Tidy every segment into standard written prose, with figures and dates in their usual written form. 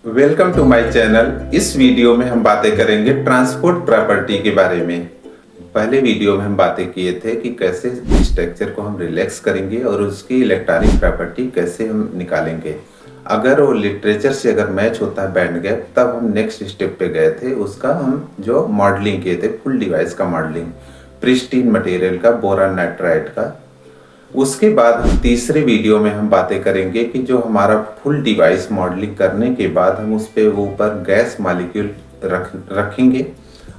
Welcome to my channel. इस video में हम बातें करेंगे ट्रांसपोर्ट प्रॉपर्टी के बारे में। पहले वीडियो में हम बातें किए थे कि कैसे स्ट्रक्चर को हम रिलैक्स करेंगे और उसकी इलेक्ट्रॉनिक प्रॉपर्टी कैसे हम निकालेंगे। अगर वो लिटरेचर से अगर मैच होता है बैंड गैप, तब हम नेक्स्ट स्टेप पे गए थे। उसका हम जो मॉडलिंग किए थे, फुल डिवाइस का मॉडलिंग, प्रिस्टीन मटेरियल का, बोरान नाइट्राइड का। उसके बाद हम तीसरे वीडियो में हम बातें करेंगे कि जो हमारा फुल डिवाइस मॉडलिंग करने के बाद हम उस पे ऊपर गैस मॉलिक्यूल रखेंगे।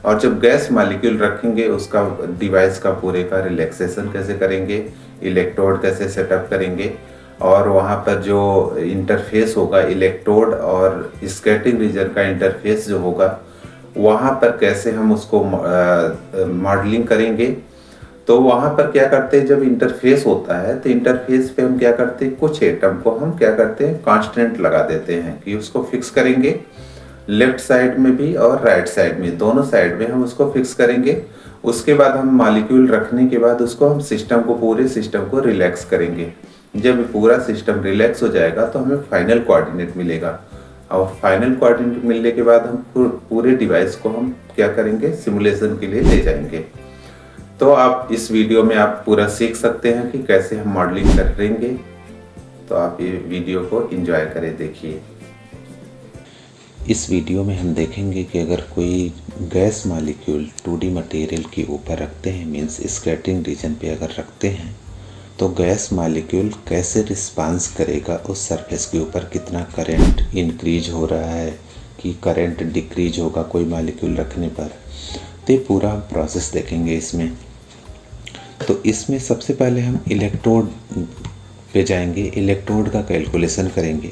और जब गैस मॉलिक्यूल रखेंगे, उसका डिवाइस का पूरे का रिलैक्सेशन कैसे करेंगे, इलेक्ट्रोड कैसे सेटअप करेंगे, और वहाँ पर जो इंटरफेस होगा इलेक्ट्रोड और स्कैटरिंग रीजन का इंटरफेस जो होगा, वहाँ पर कैसे हम उसको मॉडलिंग करेंगे। तो वहां पर क्या करते हैं, जब इंटरफेस होता है तो इंटरफेस पे हम क्या करते हैं, कुछ एटम को हम क्या करते हैं, कांस्टेंट लगा देते हैं कि उसको फिक्स करेंगे। लेफ्ट साइड में भी और राइट साइड में, दोनों साइड में हम उसको फिक्स करेंगे। उसके बाद हम मॉलिक्यूल रखने के बाद उसको हम सिस्टम को, पूरे सिस्टम को रिलैक्स करेंगे। जब पूरा सिस्टम रिलैक्स हो जाएगा तो हमें फाइनल कोऑर्डिनेट मिलेगा। और फाइनल कोऑर्डिनेट मिलने के बाद हम पूरे डिवाइस को हम क्या करेंगे, सिमुलेशन के लिए ले जाएंगे। तो आप इस वीडियो में आप पूरा सीख सकते हैं कि कैसे हम मॉडलिंग करेंगे। तो आप ये वीडियो को एंजॉय करें, देखिए। इस वीडियो में हम देखेंगे कि अगर कोई गैस मॉलिक्यूल 2D मटेरियल के ऊपर रखते हैं, मींस स्कैटरिंग रीजन पे अगर रखते हैं, तो गैस मॉलिक्यूल कैसे रिस्पांस करेगा, उस सरफेस के ऊपर कितना करंट इंक्रीज हो रहा है कि करंट डिक्रीज होगा कोई मॉलिक्यूल रखने पर। तो ये पूरा प्रोसेस देखेंगे इसमें। तो इसमें सबसे पहले हम इलेक्ट्रोड पे जाएंगे, इलेक्ट्रोड का कैलकुलेशन करेंगे।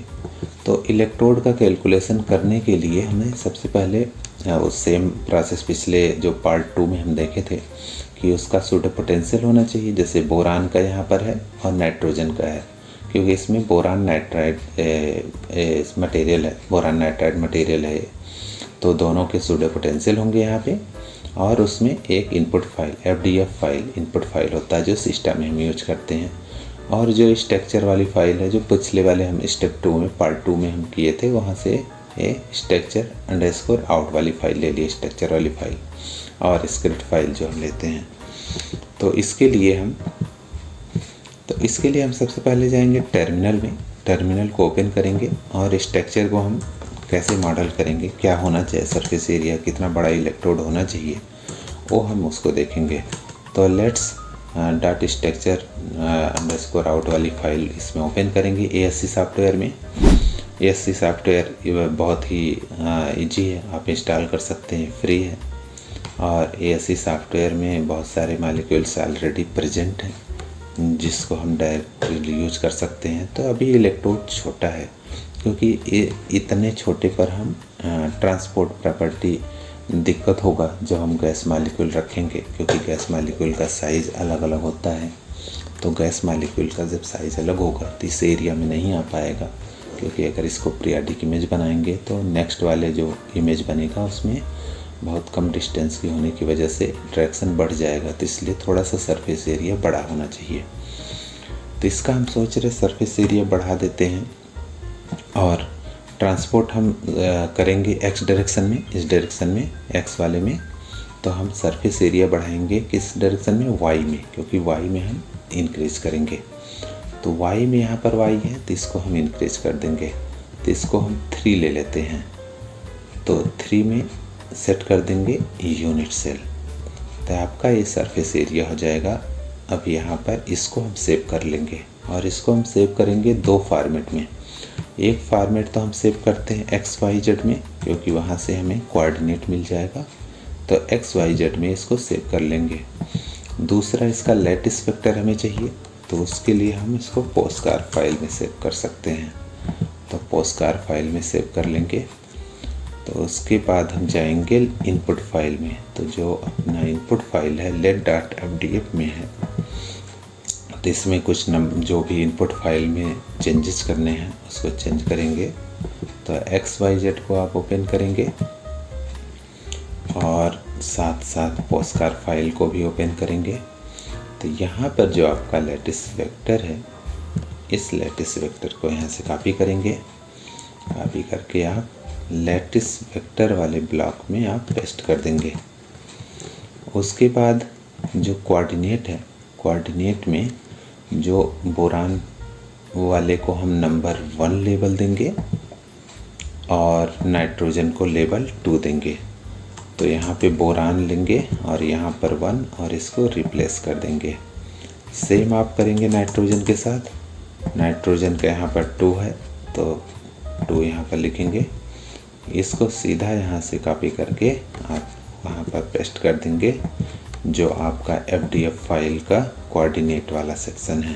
तो इलेक्ट्रोड का कैलकुलेशन करने के लिए हमें सबसे पहले वो सेम प्रोसेस पिछले जो पार्ट 2 में हम देखे थे कि उसका सूडो पोटेंशियल होना चाहिए, जैसे बोरान का यहाँ पर है और नाइट्रोजन का है, क्योंकि इसमें बोरान नाइट्राइड मटेरियल है, बोरान नाइट्राइड मटेरियल है। तो दोनों के सूडो पोटेंशियल होंगे यहाँ पे। और उसमें एक input file, FDF file input file होता है जो सिस्टम में हम यूज करते हैं। और जो स्ट्रक्चर वाली फाइल है, जो पिछले वाले हम स्टेप 2 में, पार्ट 2 में हम किए थे, वहाँ से ये स्ट्रक्चर अंडरस्कोर आउट वाली फाइल ले ली, स्ट्रक्चर वाली फाइल और स्क्रिप्ट फाइल जो हम लेते हैं। तो इसके लिए हम सबसे पहले जाएंगे टर्मिनल में, टर्मिनल को ओपन करेंगे और स्ट्रक्चर को हम कैसे मॉडल करेंगे, क्या होना चाहिए सरफेस एरिया, कितना बड़ा इलेक्ट्रोड होना चाहिए, वो हम उसको देखेंगे। तो let's dot structure underscore out वाली फाइल इसमें ओपन करेंगे ASC सॉफ्टवेयर में। ASC सॉफ्टवेयर बहुत ही इजी है, आप इंस्टॉल कर सकते हैं, फ्री है। और ASC सॉफ्टवेयर में बहुत सारे मॉलिक्यूल्स ऑलरेडी प्रेजेंट हैं जिसको हम डायरेक्टली यूज कर सकते हैं। तो अभी इलेक्ट्रोड छोटा है, क्योंकि इतने छोटे पर हम ट्रांसपोर्ट प्रॉपर्टी दिक्कत होगा जब हम गैस मॉलिक्यूल रखेंगे, क्योंकि गैस मॉलिक्यूल का साइज़ अलग अलग होता है। तो गैस मॉलिक्यूल का जब साइज़ अलग होगा तो इस एरिया में नहीं आ पाएगा, क्योंकि अगर इसको पीरियोडिक इमेज बनाएंगे तो नेक्स्ट वाले जो इमेज बनेगा उसमें बहुत कम डिस्टेंस की होने की वजह से इंटरेक्शन बढ़ जाएगा। तो इसलिए थोड़ा सा सरफेस एरिया बड़ा होना चाहिए। तो इसका हम सोच रहे सरफेस एरिया बढ़ा देते हैं और ट्रांसपोर्ट हम करेंगे x डायरेक्शन में, इस डायरेक्शन में, x वाले में। तो हम सरफेस एरिया बढ़ाएंगे किस डायरेक्शन में, y में, क्योंकि y में हम इंक्रीज करेंगे। तो y में यहाँ पर y है तो इसको हम इंक्रीज कर देंगे। तो इसको हम 3 ले लेते हैं, तो 3 में सेट कर देंगे यूनिट सेल। तो आपका ये सरफेस एरिया हो जाएगा। अब यहाँ पर इसको हम सेव कर लेंगे और इसको हम सेव करेंगे 2 फॉर्मेट में। एक फॉर्मेट तो हम सेव करते हैं XYZ में, क्योंकि वहाँ से हमें कोऑर्डिनेट मिल जाएगा। तो XYZ में इसको सेव कर लेंगे। दूसरा इसका लैटिस वेक्टर हमें चाहिए, तो उसके लिए हम इसको पोस्टकार फाइल में सेव कर सकते हैं। तो पोस्टकार फाइल में सेव कर लेंगे। तो उसके बाद हम जाएंगे इनपुट फाइल में। तो जो अपना इनपुट फाइल है let.fdf में है, तो इसमें कुछ जो भी इनपुट फाइल में चेंजेस करने हैं उसको चेंज करेंगे। तो XYZ को आप ओपन करेंगे और साथ साथ पोस्टकार फाइल को भी ओपन करेंगे। तो यहाँ पर जो आपका लैटिस वेक्टर है, इस लैटिस वेक्टर को यहाँ से कॉपी करेंगे। कॉपी करके आप लैटिस वेक्टर वाले ब्लॉक में आप पेस्ट कर देंगे। उसके बाद जो कोऑर्डिनेट है, कोऑर्डिनेट में जो बोरान वाले को हम नंबर 1 लेबल देंगे और नाइट्रोजन को लेबल 2 देंगे। तो यहाँ पे बोरान लेंगे और यहाँ पर 1 और इसको रिप्लेस कर देंगे। सेम आप करेंगे नाइट्रोजन के साथ। नाइट्रोजन का यहाँ पर 2 है तो 2 यहाँ पर लिखेंगे। इसको सीधा यहाँ से कॉपी करके आप वहाँ पर पेस्ट कर देंगे जो आपका FDF फाइल का कोऑर्डिनेट वाला सेक्शन है।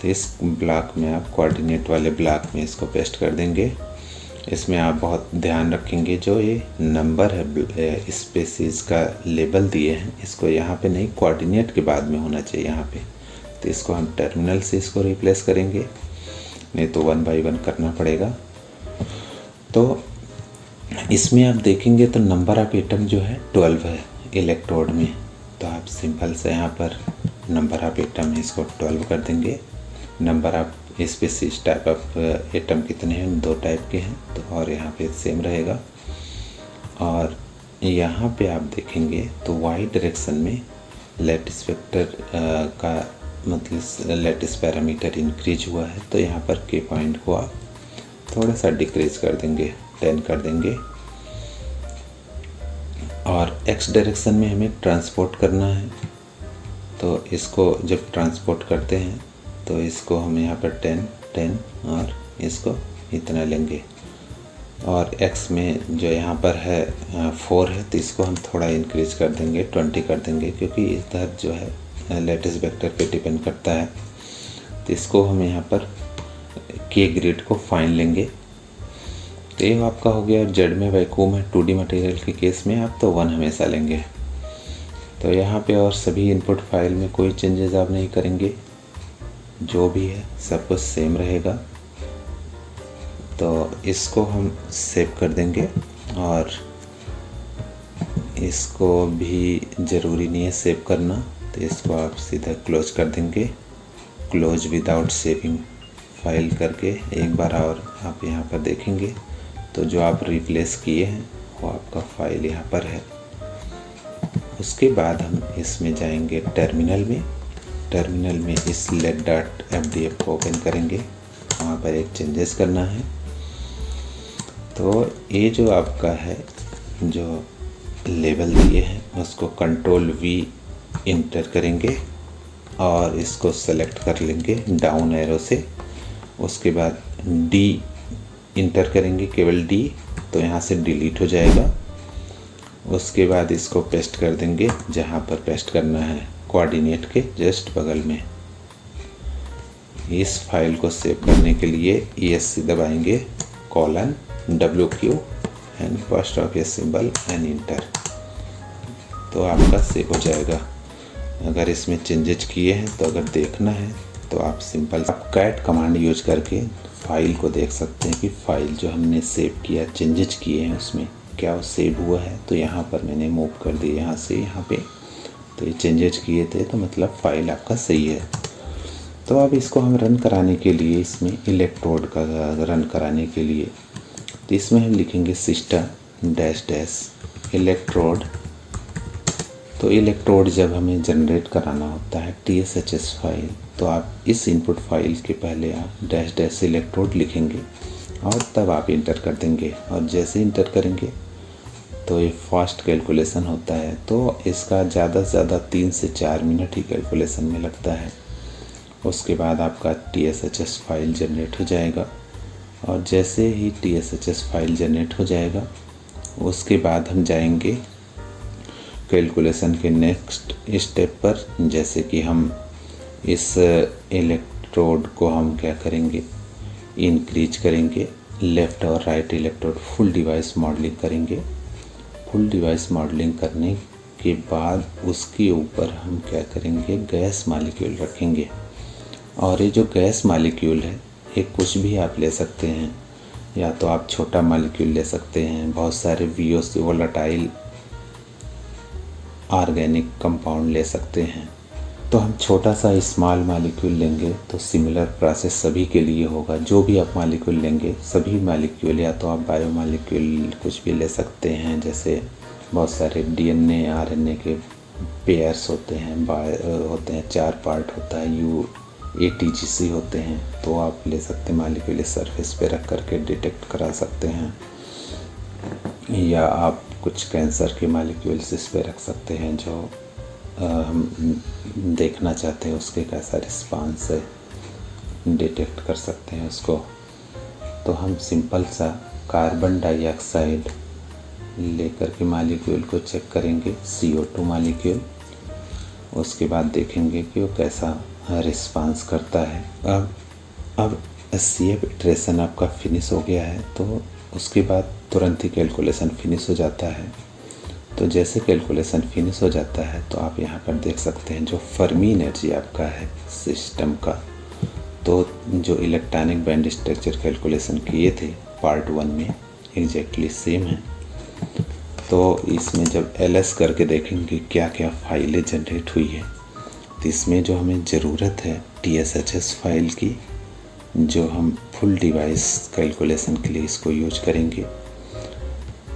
तो इस ब्लॉक में आप कोऑर्डिनेट वाले ब्लॉक में इसको पेस्ट कर देंगे। इसमें आप बहुत ध्यान रखेंगे जो ये नंबर है स्पेसीज का लेबल दिए हैं, इसको यहाँ पे नहीं, कोऑर्डिनेट के बाद में होना चाहिए यहाँ पे। तो इसको हम टर्मिनल से इसको रिप्लेस करेंगे, नहीं तो 1 बाय 1 करना पड़ेगा। तो इसमें आप देखेंगे तो नंबर ऑफ एटम जो है 12 है इलेक्ट्रोड में। तो आप सिंपल से यहाँ पर नंबर ऑफ एटम इसको 12 कर देंगे। Number of species type of atom कितने हैं, 2 टाइप के हैं, तो और यहाँ पे सेम रहेगा। और यहाँ पे आप देखेंगे तो वाई डायरेक्शन में लैटिस वेक्टर का मतलब लैटिस पैरामीटर इंक्रीज हुआ है, तो यहाँ पर के पॉइंट को आप थोड़ा सा डिक्रीज कर देंगे, 10 कर देंगे। और एक्स डायरेक्शन में हमें ट्रांसपोर्ट करना है, तो इसको जब ट्रांसपोर्ट करते हैं तो इसको हम यहाँ पर 10 और इसको इतना लेंगे। और एक्स में जो यहाँ पर है 4 है, तो इसको हम थोड़ा इंक्रीज कर देंगे, 20 कर देंगे, क्योंकि इधर जो है लैटिस वेक्टर पे डिपेंड करता है। तो इसको हम यहाँ पर के ग्रिड को फाइन लेंगे। तो ये आपका हो गया। जेड में वैक्यूम है 2D मटेरियल के केस में आप तो 1 हमेशा लेंगे। तो यहाँ पे और सभी इनपुट फाइल में कोई चेंजेस आप नहीं करेंगे, जो भी है सब कुछ सेम रहेगा। तो इसको हम सेव कर देंगे और इसको भी ज़रूरी नहीं है सेव करना, तो इसको आप सीधा क्लोज कर देंगे। क्लोज विदाउट सेविंग फाइल करके एक बार और आप यहाँ पर देखेंगे तो जो आप रिप्लेस किए हैं वो आपका फाइल यहाँ पर है। उसके बाद हम इसमें जाएंगे टर्मिनल में। टर्मिनल में इस let.fdf को ओपन करेंगे, वहाँ पर एक चेंजेस करना है। तो ये जो आपका है जो लेबल दिए हैं उसको Ctrl+V इंटर करेंगे और इसको सेलेक्ट कर लेंगे डाउन एरो से। उसके बाद D इंटर करेंगे, केवल D, तो यहाँ से डिलीट हो जाएगा। उसके बाद इसको पेस्ट कर देंगे जहाँ पर पेस्ट करना है, कोऑर्डिनेट के जस्ट बगल में। इस फाइल को सेव करने के लिए ESC दबाएंगे, :WQ and first of a symbol and inter, तो आपका सेव हो जाएगा। अगर इसमें चेंजेज किए हैं तो अगर देखना है तो आप सिंपल कैट कमांड यूज करके फाइल को देख सकते हैं कि फाइल जो हमने सेव किया, चेंजेज किए हैं उसमें क्या वो सेव हुआ है। तो यहाँ पर मैंने मूव कर दिया यहाँ से यहाँ पे, तो ये चेंजेज किए थे तो मतलब फाइल आपका सही है। तो अब इसको हम रन कराने के लिए, इसमें इलेक्ट्रोड का रन कराने के लिए, तो इसमें हम लिखेंगे system इलेक्ट्रोड। तो इलेक्ट्रोड जब हमें जनरेट कराना होता है TSHS फाइल, तो आप इस इनपुट फाइल के पहले आप इलेक्ट्रोड लिखेंगे और तब आप इंटर कर देंगे। और जैसे इंटर करेंगे तो ये फास्ट कैलकुलेशन होता है, तो इसका ज़्यादा से ज़्यादा 3 से 4 मिनट ही कैलकुलेशन में लगता है। उसके बाद आपका TSHS फाइल जनरेट हो जाएगा। और जैसे ही TSHS फाइल जनरेट हो जाएगा उसके बाद हम जाएंगे कैलकुलेशन के नेक्स्ट स्टेप पर। जैसे कि हम इस इलेक्ट्रोड को हम क्या करेंगे, इंक्रीज करेंगे, लेफ़्ट और right electrode full device modelling करेंगे। फुल डिवाइस मॉडलिंग करने के बाद उसके ऊपर हम क्या करेंगे, गैस मॉलिक्यूल रखेंगे। और ये जो गैस मॉलिक्यूल है ये कुछ भी आप ले सकते हैं, या तो आप छोटा मॉलिक्यूल ले सकते हैं, बहुत सारे VOC वोलेटाइल ऑर्गेनिक कंपाउंड ले सकते हैं। तो हम छोटा सा स्मॉल मॉलिक्यूल लेंगे तो सिमिलर प्रोसेस सभी के लिए होगा। जो भी आप मॉलिक्यूल लेंगे सभी मॉलिक्यूल, या तो आप बायो मॉलिक्यूल कुछ भी ले सकते हैं, जैसे बहुत सारे डीएनए आरएनए के पेयर्स होते हैं, होते हैं 4 पार्ट होता है, ATGC होते हैं, तो आप ले सकते हैं मॉलिक्यूल इस सरफेस पे रख करके डिटेक्ट करा सकते हैं। या आप कुछ कैंसर के मॉलिक्यूल्स इस पे रख सकते हैं जो हम देखना चाहते हैं उसके कैसा रिस्पांस है, डिटेक्ट कर सकते हैं उसको। तो हम सिंपल सा कार्बन डाइऑक्साइड लेकर के मॉलिक्यूल को चेक करेंगे, CO2 मॉलिक्यूल। उसके बाद देखेंगे कि वो कैसा रिस्पांस करता है। अब SCF इटरेशन आपका फिनिश हो गया है, तो उसके बाद तुरंत ही कैलकुलेशन फिनिश हो जाता है। तो जैसे कैलकुलेशन फिनिश हो जाता है तो आप यहाँ पर देख सकते हैं जो फर्मी एनर्जी आपका है सिस्टम का, तो जो इलेक्ट्रॉनिक बैंड स्ट्रक्चर कैलकुलेशन किए थे पार्ट 1 में एग्जैक्टली सेम है। तो इसमें जब LS करके देखेंगे क्या क्या फाइलें जनरेट हुई है, तो इसमें जो हमें ज़रूरत है TSHS फाइल की, जो हम फुल डिवाइस कैलकुलेशन के लिए इसको यूज करेंगे,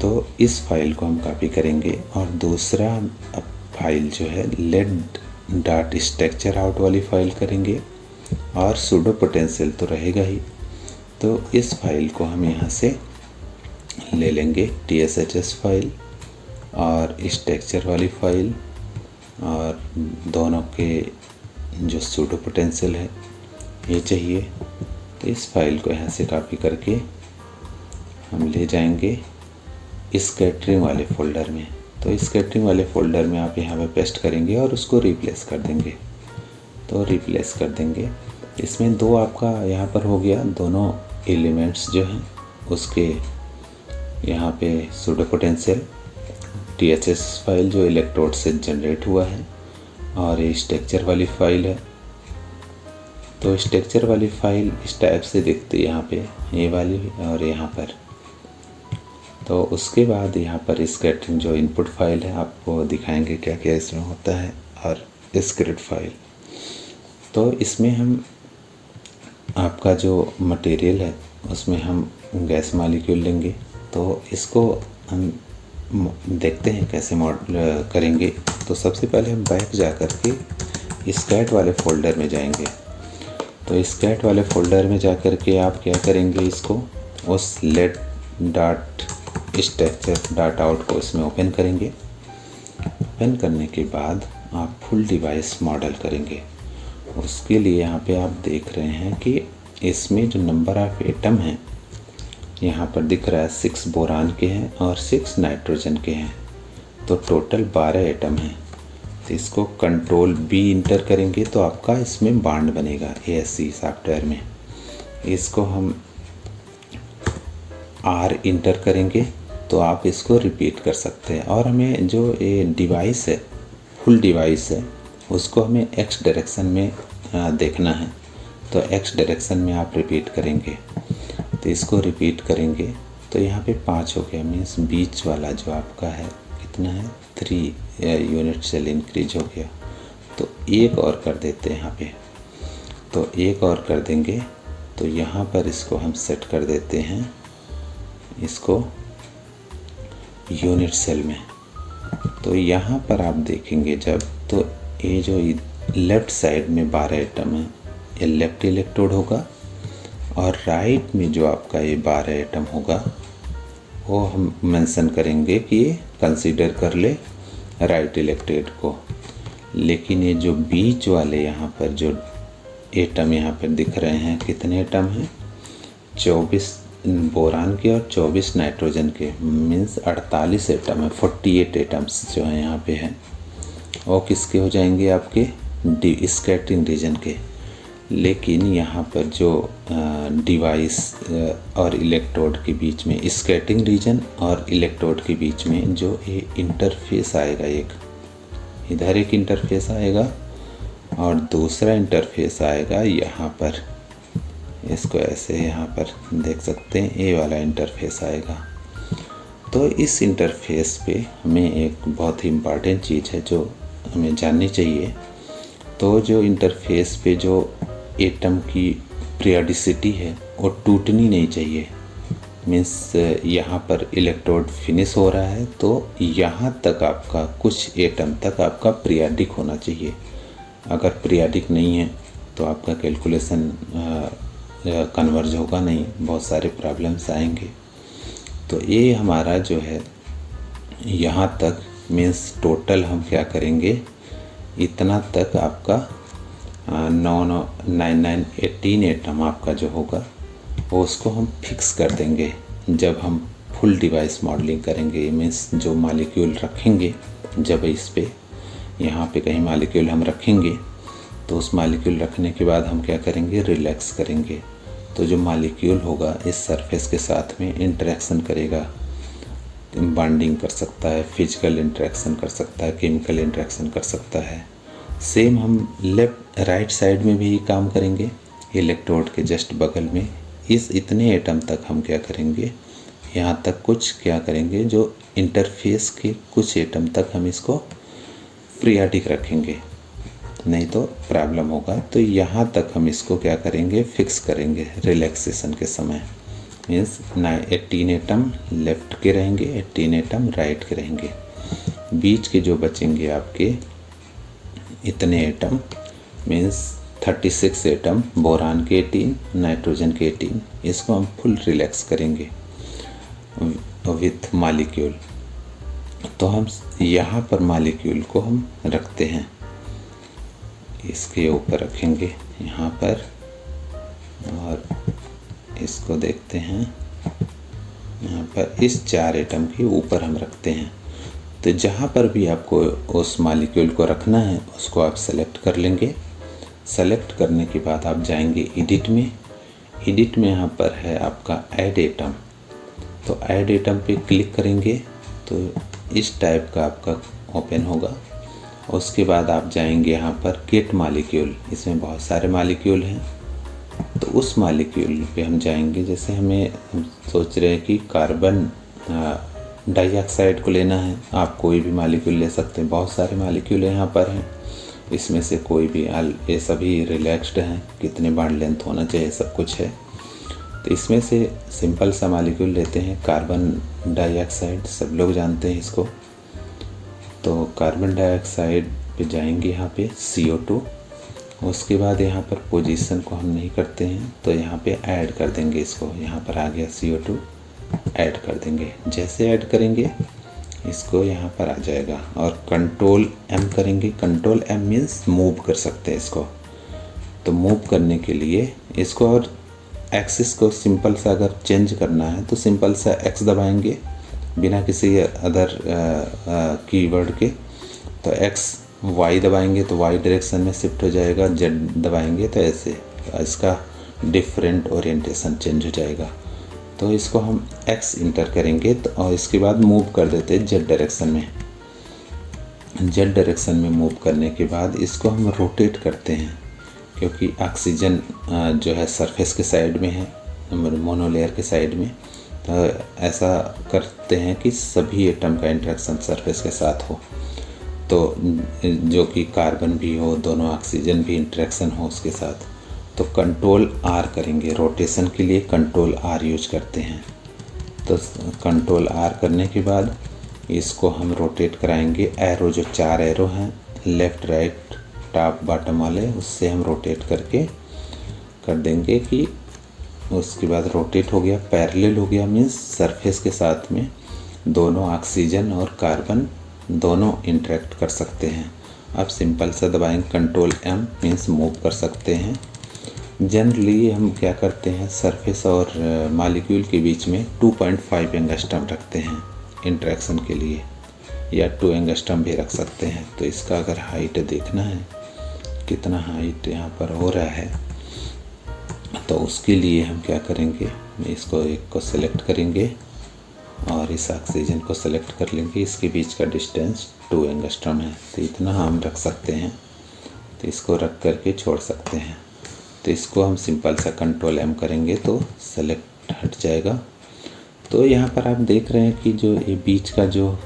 तो इस फाइल को हम कॉपी करेंगे। और दूसरा फाइल जो है let.स्ट्रक्चर आउट वाली फाइल करेंगे, और सूडो पोटेंशियल तो रहेगा ही, तो इस फाइल को हम यहाँ से ले लेंगे, TSHS फाइल और स्ट्रक्चर वाली फाइल, और दोनों के जो सूडो पोटेंशियल है ये चाहिए। तो इस फाइल को यहाँ से कॉपी करके हम ले जाएंगे स्कैटरिंग वाले फ़ोल्डर में। तो स्कैटरिंग वाले फ़ोल्डर में आप यहाँ पे पेस्ट करेंगे और उसको रिप्लेस कर देंगे। तो रिप्लेस कर देंगे, इसमें 2 आपका यहाँ पर हो गया, दोनों एलिमेंट्स जो हैं उसके यहाँ पे सूडो पोटेंशियल, THS फाइल जो इलेक्ट्रोड से जनरेट हुआ है, और ये स्ट्रक्चर वाली फाइल है। तो स्ट्रक्चर वाली फाइल इस टाइप से दिखती है यहाँ पे, ये वाली और यहाँ पर। तो उसके बाद यहाँ पर स्कैटरिंग जो इनपुट फाइल है आपको दिखाएंगे क्या क्या इसमें होता है, और स्क्रिप्ट फाइल। तो इसमें हम आपका जो मटेरियल है उसमें हम गैस मॉलिक्यूल लेंगे। तो इसको हम देखते हैं कैसे मॉडल करेंगे। तो सबसे पहले हम बैक जा कर के स्कैट वाले फ़ोल्डर में जाएंगे। तो स्कैट वाले फ़ोल्डर में जा कर के आप क्या करेंगे, इसको उस let.स्ट्रक्चर.आउट को इसमें ओपन करेंगे। ओपन करने के बाद आप फुल डिवाइस मॉडल करेंगे। उसके लिए यहाँ पे आप देख रहे हैं कि इसमें जो नंबर ऑफ एटम हैं यहाँ पर दिख रहा है 6 बोरान के हैं और 6 नाइट्रोजन के हैं, तो टोटल 12 एटम हैं। तो इसको कंट्रोल B इंटर करेंगे तो आपका इसमें बांड बनेगा ASC सॉफ्टवेयर में। इसको हम R इंटर करेंगे तो आप इसको रिपीट कर सकते हैं। और हमें जो ये डिवाइस है, फुल डिवाइस है, उसको हमें X डायरेक्शन में देखना है। तो X डायरेक्शन में आप रिपीट करेंगे। तो इसको रिपीट करेंगे तो यहाँ पे 5 हो गया, मीन्स बीच वाला जो आपका है कितना है 3 यूनिट सेल इंक्रीज हो गया। तो एक और कर देते हैं यहाँ पे, तो एक और कर देंगे। तो यहाँ पर इसको हम सेट कर देते हैं, इसको यूनिट सेल में। तो यहाँ पर आप देखेंगे जब, तो ये जो लेफ़्ट साइड में 12 एटम है ये लेफ़्ट इलेक्ट्रोड होगा, और राइट में जो आपका ये 12 एटम होगा वो हम मेंशन करेंगे कि ये कंसीडर कर ले राइट इलेक्ट्रोड को। लेकिन ये जो बीच वाले यहाँ पर जो एटम यहाँ पर दिख रहे हैं, कितने एटम हैं 24 बोरान के और 24 नाइट्रोजन के, मीन्स 48 एटम है। 48 एटम्स जो हैं यहाँ पे हैं वो किसके हो जाएंगे आपके स्कैटरिंग रीजन के। लेकिन यहाँ पर जो डिवाइस और इलेक्ट्रोड के बीच में, स्कैटरिंग रीजन और इलेक्ट्रोड के बीच में जो ये इंटरफेस आएगा, एक इधर एक इंटरफेस आएगा और दूसरा इंटरफेस आएगा यहाँ पर, इसको ऐसे यहाँ पर देख सकते हैं, ये वाला इंटरफेस आएगा। तो इस इंटरफेस पे हमें एक बहुत ही इम्पॉर्टेंट चीज़ है जो हमें जाननी चाहिए। तो जो इंटरफेस पे जो एटम की पीरियोडिसिटी है वो टूटनी नहीं चाहिए। मीन्स यहाँ पर इलेक्ट्रोड फिनिश हो रहा है तो यहाँ तक आपका कुछ एटम तक आपका पीरियोडिक होना चाहिए। अगर पीरियोडिक नहीं है तो आपका कैलकुलेशन कन्वर्ज होगा नहीं, बहुत सारे प्रॉब्लम्स आएंगे। तो ये हमारा जो है यहाँ तक मीन्स टोटल हम क्या करेंगे, इतना तक आपका 18 एटम आपका जो होगा वो उसको हम फिक्स कर देंगे जब हम फुल डिवाइस मॉडलिंग करेंगे। मीन्स जो मॉलिक्यूल रखेंगे, जब इस पे यहाँ पे कहीं मॉलिक्यूल हम रखेंगे तो उस मॉलिक्यूल रखने के बाद हम क्या करेंगे, रिलैक्स करेंगे। तो जो मॉलिक्यूल होगा इस सरफेस के साथ में इंटरेक्शन करेगा, बॉन्डिंग कर सकता है, फिजिकल इंटरेक्शन कर सकता है, केमिकल इंटरेक्शन कर सकता है। सेम हम लेफ्ट राइट साइड में भी काम करेंगे। इलेक्ट्रोड के जस्ट बगल में इस इतने एटम तक हम क्या करेंगे, यहाँ तक कुछ क्या करेंगे, जो इंटरफेस के कुछ एटम तक हम इसको पीरियोडिक रखेंगे, नहीं तो प्रॉब्लम होगा। तो यहाँ तक हम इसको क्या करेंगे, फिक्स करेंगे रिलैक्सेशन के समय। मीन्स 18 एटम लेफ्ट के रहेंगे, 18 एटम राइट के रहेंगे। बीच के जो बचेंगे आपके इतने एटम मीन्स 36 एटम, बोरान के 18, नाइट्रोजन के 18, इसको हम फुल रिलैक्स करेंगे विथ मॉलिक्यूल। तो हम यहाँ पर मॉलिक्यूल को हम रखते हैं, इसके ऊपर रखेंगे यहाँ पर, और इसको देखते हैं यहाँ पर इस 4 एटम के ऊपर हम रखते हैं। तो जहाँ पर भी आपको उस मॉलिक्यूल को रखना है उसको आप सेलेक्ट कर लेंगे। सेलेक्ट करने के बाद आप जाएंगे एडिट में। एडिट में यहाँ पर है आपका ऐड एटम, तो ऐड एटम पे क्लिक करेंगे तो इस टाइप का आपका ओपन होगा। उसके बाद आप जाएंगे यहाँ पर गेट मॉलिक्यूल, इसमें बहुत सारे मॉलिक्यूल हैं। तो उस मॉलिक्यूल पे हम जाएंगे, जैसे हमें सोच रहे हैं कि कार्बन डाइऑक्साइड को लेना है, आप कोई भी मॉलिक्यूल ले सकते हैं, बहुत सारे मॉलिक्यूल यहाँ पर हैं, इसमें से कोई भी, ये सभी रिलैक्स्ड हैं, कितने बार लेंथ होना चाहिए सब कुछ है। तो इसमें से सिंपल सा मॉलिक्यूल लेते हैं, कार्बन डाइऑक्साइड, सब लोग जानते हैं इसको। तो कार्बन डाइऑक्साइड पे जाएंगे यहाँ पे CO2, उसके बाद यहाँ पर पोजीशन को हम नहीं करते हैं तो यहाँ पे ऐड कर देंगे इसको, यहाँ पर आ गया CO2, ऐड कर देंगे। जैसे ऐड करेंगे इसको यहाँ पर आ जाएगा, और कंट्रोल M करेंगे। कंट्रोल M मीन्स मूव कर सकते हैं इसको। तो मूव करने के लिए इसको, और एक्सिस को सिंपल सा अगर चेंज करना है तो सिंपल सा X दबाएंगे बिना किसी अदर कीवर्ड के। तो X, Y दबाएंगे तो Y डायरेक्शन में शिफ्ट हो जाएगा, Z दबाएंगे तो ऐसे इसका डिफरेंट ओरिएंटेशन चेंज हो जाएगा। तो इसको हम X इंटर करेंगे तो, और इसके बाद मूव कर देते हैं Z डायरेक्शन में। Z डायरेक्शन में मूव करने के बाद इसको हम रोटेट करते हैं, क्योंकि ऑक्सीजन जो है सरफेस के साइड में है, मोनोलेयर के साइड में। तो ऐसा करते हैं कि सभी एटम का इंटरेक्शन सरफेस के साथ हो, तो जो कि कार्बन भी हो, दोनों ऑक्सीजन भी इंटरेक्शन हो उसके साथ। तो कंट्रोल R करेंगे, रोटेशन के लिए कंट्रोल R यूज करते हैं। तो कंट्रोल R करने के बाद इसको हम रोटेट कराएंगे। एरो, जो 4 एरो हैं लेफ़्ट राइट टॉप बॉटम वाले, उससे हम रोटेट करके कर देंगे कि उसके बाद रोटेट हो गया, पैरेलल हो गया, मीन्स सरफेस के साथ में दोनों ऑक्सीजन और कार्बन दोनों इंटरेक्ट कर सकते हैं। अब सिंपल सा दबाएंगे कंट्रोल M मीन्स मूव कर सकते हैं। जनरली हम क्या करते हैं, सरफेस और मॉलिक्यूल के बीच में 2.5 एंगस्ट्रम रखते हैं इंटरेक्शन के लिए, या 2 एंगस्ट्रम भी रख सकते हैं। तो इसका अगर हाइट देखना है कितना हाइट यहाँ पर हो रहा है, तो उसके लिए हम क्या करेंगे, इसको एक को सेलेक्ट करेंगे और इस ऑक्सीजन को सेलेक्ट कर लेंगे। इसके बीच का डिस्टेंस 2 एंगस्ट्रम है, तो इतना हम रख सकते हैं। तो इसको रख करके छोड़ सकते हैं। तो इसको हम सिंपल सा कंट्रोल M करेंगे तो सेलेक्ट हट जाएगा। तो यहाँ पर आप देख रहे हैं कि जो ये बीच का जो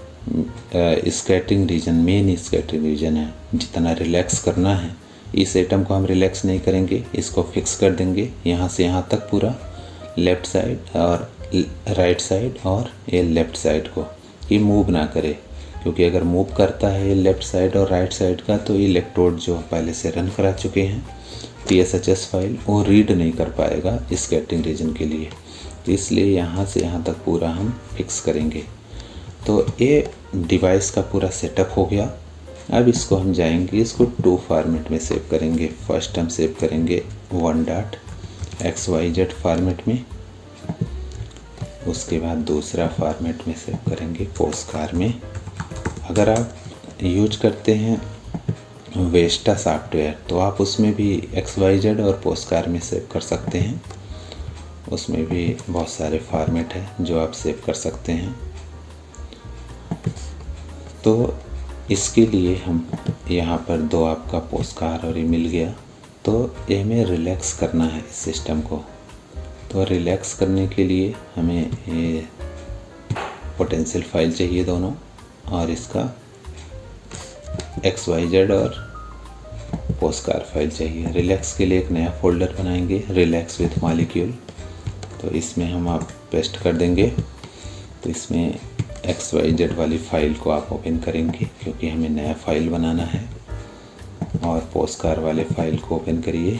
scattering region, main scattering region है, जितना रिलैक्स करना है इस एटम को हम रिलैक्स नहीं करेंगे, इसको फिक्स कर देंगे यहाँ से यहाँ तक पूरा, लेफ़्ट साइड और राइट साइड और ये लेफ़्ट साइड को, ये मूव ना करे, क्योंकि अगर मूव करता है ये लेफ़्ट साइड और राइट साइड का तो इलेक्ट्रोड जो पहले से रन करा चुके हैं PSHS फाइल वो रीड नहीं कर पाएगा स्कैटरिंग रीजन के लिए। तो इसलिए यहाँ से यहाँ तक पूरा हम फिक्स करेंगे। तो ये डिवाइस का पूरा सेटअप हो गया। अब इसको हम जाएंगे, इसको 2 फॉर्मेट में सेव करेंगे। फर्स्ट हम सेव करेंगे 1.xyz फॉर्मेट में, उसके बाद दूसरा फॉर्मेट में सेव करेंगे पोस्टकार में। अगर आप यूज करते हैं वेस्टा सॉफ्टवेयर तो आप उसमें भी XYZ और पोस्टकार में सेव कर सकते हैं, उसमें भी बहुत सारे फॉर्मेट हैं जो आप सेव कर सकते हैं। तो इसके लिए हम यहाँ पर 2 आपका पोस्टकार और ये मिल गया, तो ये हमें रिलैक्स करना है इस सिस्टम को। तो रिलैक्स करने के लिए हमें ये पोटेंशियल फाइल चाहिए दोनों, और इसका XYZ और पोस्टकार फाइल चाहिए। रिलैक्स के लिए एक नया फोल्डर बनाएंगे, रिलैक्स विथ मॉलिक्यूल। तो इसमें हम आप पेस्ट कर देंगे। तो इसमें XYZ वाली फ़ाइल को आप ओपन करेंगे क्योंकि हमें नया फाइल बनाना है, और पोस्टकार वाले फाइल को ओपन करिए।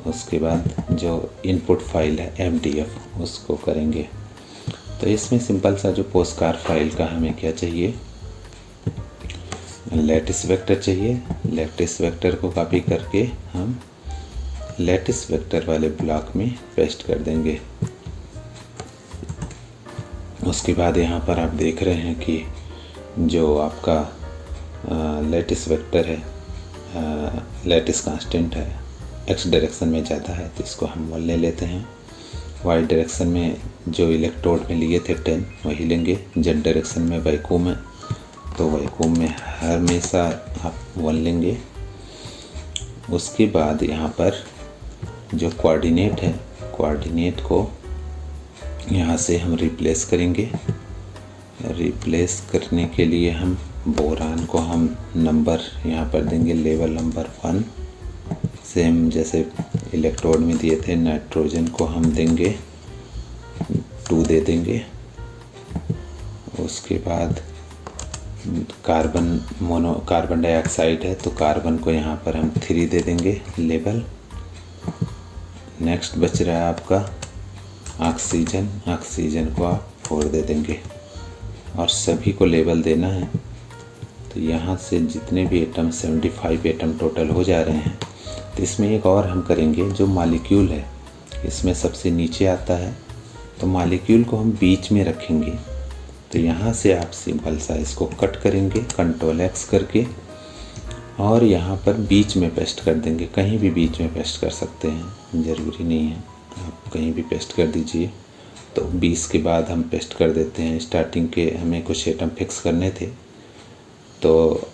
उसके बाद जो इनपुट फाइल है MDF उसको करेंगे। तो इसमें सिंपल सा जो पोस्टकार फाइल का हमें क्या चाहिए, लैटिस वेक्टर चाहिए। लैटिस वेक्टर को कॉपी करके हम लैटिस वेक्टर वाले ब्लॉक में पेस्ट कर देंगे। उसके बाद यहाँ पर आप देख रहे हैं कि जो आपका लैटिस वेक्टर है, लैटिस कांस्टेंट है, x डायरेक्शन में जाता है, तो इसको हम 1 ले लेते हैं। y डायरेक्शन में जो इलेक्ट्रोड में लिए थे 10 वही लेंगे। z डायरेक्शन में वैक्यूम है तो वैक्यूम में हमेशा आप 1 लेंगे। उसके बाद यहाँ पर जो कोऑर्डिनेट है, कोऑर्डिनेट को यहाँ से हम रिप्लेस करेंगे। रिप्लेस करने के लिए हम बोरान को हम नंबर यहाँ पर देंगे, लेवल नंबर 1, सेम जैसे इलेक्ट्रोड में दिए थे। नाइट्रोजन को हम देंगे 2 दे देंगे। उसके बाद कार्बन डाइऑक्साइड है तो कार्बन को यहाँ पर हम 3 दे देंगे लेवल। नेक्स्ट बच रहा है आपका ऑक्सीजन, ऑक्सीजन को आप 4 दे देंगे, और सभी को लेवल देना है। तो यहाँ से जितने भी एटम 75 एटम टोटल हो जा रहे हैं। तो इसमें एक और हम करेंगे, जो मॉलिक्यूल है इसमें सबसे नीचे आता है, तो मॉलिक्यूल को हम बीच में रखेंगे। तो यहाँ से आप सिंपल सा इसको कट करेंगे Ctrl X करके, और यहाँ पर बीच में पेस्ट कर देंगे। कहीं भी बीच में पेस्ट कर सकते हैं, ज़रूरी नहीं है, आप कहीं भी पेस्ट कर दीजिए। तो 20 के बाद हम पेस्ट कर देते हैं। स्टार्टिंग के हमें कुछ एटम फिक्स करने थे, तो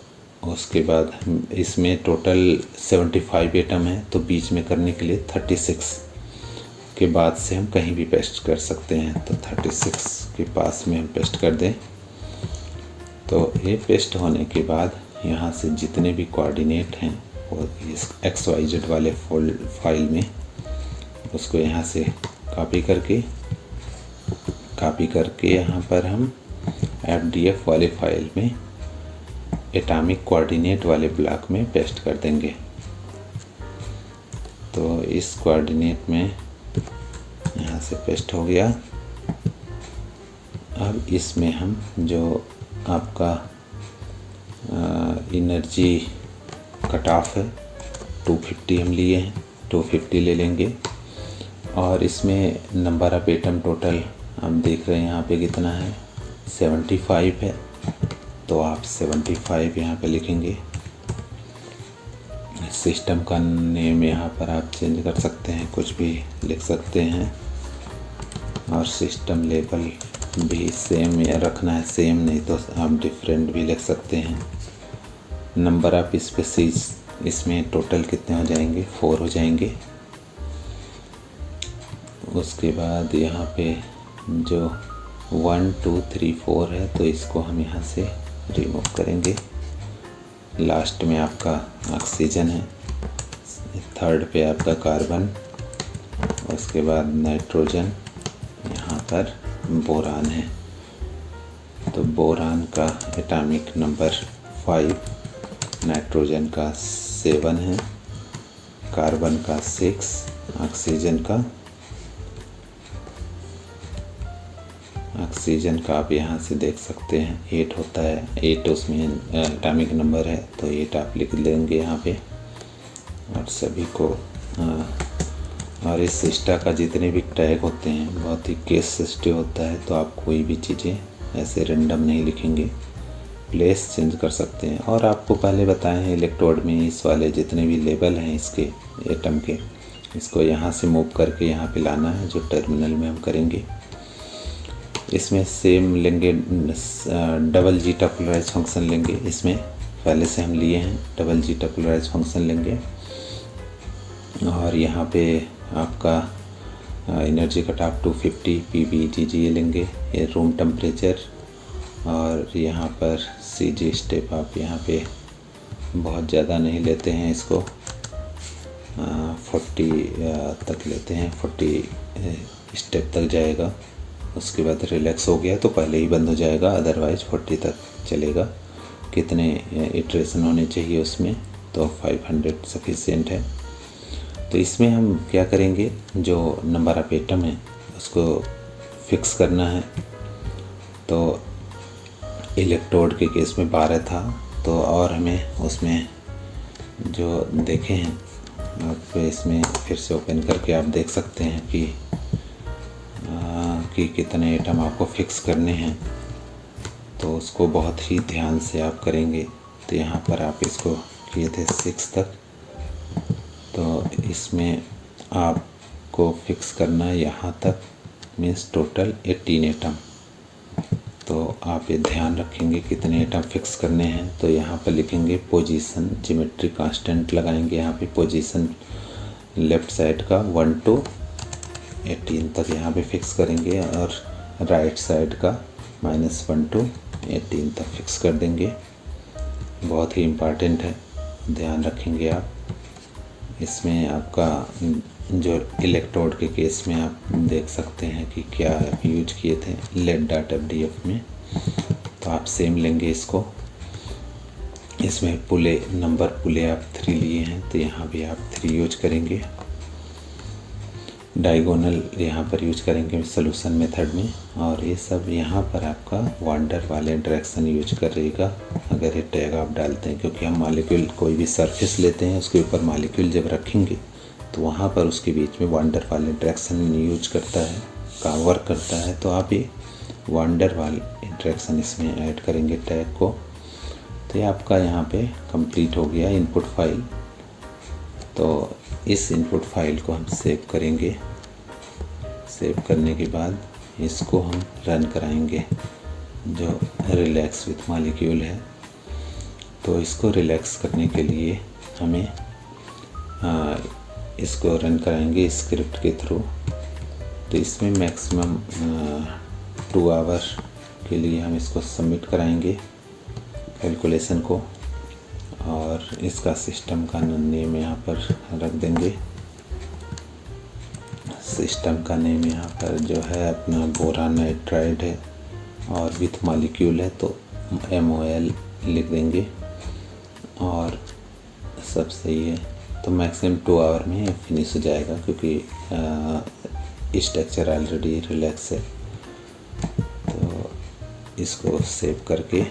उसके बाद हम इसमें टोटल 75 एटम है, तो बीच में करने के लिए 36 के बाद से हम कहीं भी पेस्ट कर सकते हैं। तो 36 के पास में हम पेस्ट कर दें। तो ये पेस्ट होने के बाद यहाँ से जितने भी कोऑर्डिनेट हैं वो इस XYZ वाले फाइल में, उसको यहाँ से कॉपी करके यहाँ पर हम FDF वाले फाइल में एटॉमिक कोऑर्डिनेट वाले ब्लॉक में पेस्ट कर देंगे। तो इस कोऑर्डिनेट में यहाँ से पेस्ट हो गया। अब इसमें हम जो आपका एनर्जी कट ऑफ है 250 हम लिए हैं, 250 ले लेंगे। और इसमें नंबर ऑफ एटम टोटल आप देख रहे हैं यहाँ पे कितना है, 75 है, तो आप 75 यहाँ पे लिखेंगे। सिस्टम का नेम यहाँ पर आप चेंज कर सकते हैं, कुछ भी लिख सकते हैं। और सिस्टम लेवल भी सेम रखना है, सेम नहीं तो आप डिफरेंट भी लिख सकते हैं। नंबर ऑफ स्पीसीज इसमें टोटल कितने हो जाएंगे, 4 हो जाएंगे। उसके बाद यहाँ पे जो 1 2 3 4 है, तो इसको हम यहाँ से रिमूव करेंगे। लास्ट में आपका ऑक्सीजन है, थर्ड पे आपका कार्बन, उसके बाद नाइट्रोजन, यहाँ पर बोरान है। तो बोरान का एटॉमिक नंबर 5, नाइट्रोजन का 7 है, कार्बन का 6, ऑक्सीजन का आप यहाँ से देख सकते हैं 8 होता है, 8 उसमें एटॉमिक नंबर है, तो 8 आप लिख लेंगे यहाँ पे। और सभी को और इस सिस्टा का जितने भी टैग होते हैं बहुत ही केस सेंसिटिव होता है, तो आप कोई भी चीज़ें ऐसे रेंडम नहीं लिखेंगे, प्लेस चेंज कर सकते हैं। और आपको पहले बताए हैं इलेक्ट्रोड में इस वाले जितने भी लेबल हैं इसके एटम के, इसको यहाँ से मूव करके यहाँ पे लाना है, जो टर्मिनल में हम करेंगे। इसमें सेम लेंगे, डबल जी टॉपुलराइज फंक्शन लेंगे। इसमें पहले से हम लिए हैं, डबल जी टॉपुलराइज फंक्शन लेंगे। और यहाँ पे आपका एनर्जी कट ऑफ 250 pBTG लेंगे, ये रूम टेम्परेचर। और यहाँ पर CG स्टेप आप यहाँ पे बहुत ज़्यादा नहीं लेते हैं, इसको 40 तक लेते हैं, 40 स्टेप तक जाएगा। उसके बाद रिलैक्स हो गया तो पहले ही बंद हो जाएगा, अदरवाइज 40 तक चलेगा। कितने इटरेशन होने चाहिए उसमें, तो 500 सफिशिएंट है। तो इसमें हम क्या करेंगे, जो नंबर ऑफ एटम है उसको फिक्स करना है। तो इलेक्ट्रोड के केस में 12 था, तो और हमें उसमें जो देखे हैं आप इसमें फिर से ओपन करके आप देख सकते हैं कि कितने एटम आपको फिक्स करने हैं, तो उसको बहुत ही ध्यान से आप करेंगे। तो यहाँ पर आप इसको किए थे 6 तक, तो इसमें आपको फिक्स करना है यहाँ तक, मीन्स टोटल 18 एटम। तो आप ये ध्यान रखेंगे कितने एटम फिक्स करने हैं। तो यहाँ पर लिखेंगे पोजीशन, ज्योमेट्री कांस्टेंट लगाएंगे यहाँ पे, पोजीशन लेफ़्ट साइड का 1 to 18 तक यहाँ पे फिक्स करेंगे, और राइट साइड का -1 to 18 तक फिक्स कर देंगे। बहुत ही इम्पॉर्टेंट है, ध्यान रखेंगे आप। इसमें आपका जो इलेक्ट्रोड के केस में आप देख सकते हैं कि क्या यूज किए थे लेड डॉट FDF में, तो आप सेम लेंगे इसको। इसमें पुले आप 3 लिए हैं, तो यहाँ भी आप 3 यूज करेंगे। डायगोनल यहाँ पर यूज करेंगे सॉल्यूशन मेथड में। और ये सब यहाँ पर आपका वांडर वाले डायरेक्शन यूज करेगा अगर ये टैग आप डालते हैं, क्योंकि हम मॉलिक्यूल कोई भी सरफेस लेते हैं उसके ऊपर मॉलिक्यूल जब रखेंगे तो वहाँ पर उसके बीच में वांडर वाले डायरेक्शन यूज करता है, का वर्क करता है। तो आप ये वांडर वाले डायरेक्शन इसमें ऐड करेंगे टैग को। तो ये आपका यहाँ पे कंप्लीट हो गया इनपुट फाइल। तो इस इनपुट फाइल को हम सेव करेंगे। सेव करने के बाद इसको हम रन कराएंगे, जो रिलैक्स विथ मॉलिक्यूल है। तो इसको रिलैक्स करने के लिए हमें इसको रन कराएंगे स्क्रिप्ट के थ्रू। तो इसमें मैक्सिमम 2 आवर के लिए हम इसको सबमिट कराएंगे कैलकुलेशन को। और इसका सिस्टम का नेम यहाँ पर रख देंगे। सिस्टम का नेम यहाँ पर जो है अपना बोरान नाइट्राइड है और विथ मॉलिक्यूल है, तो MOL लिख देंगे। और सब सही है तो मैक्सिमम 2 आवर में फिनिश हो जाएगा, क्योंकि स्ट्रक्चर ऑलरेडी रिलैक्स है। तो इसको सेव करके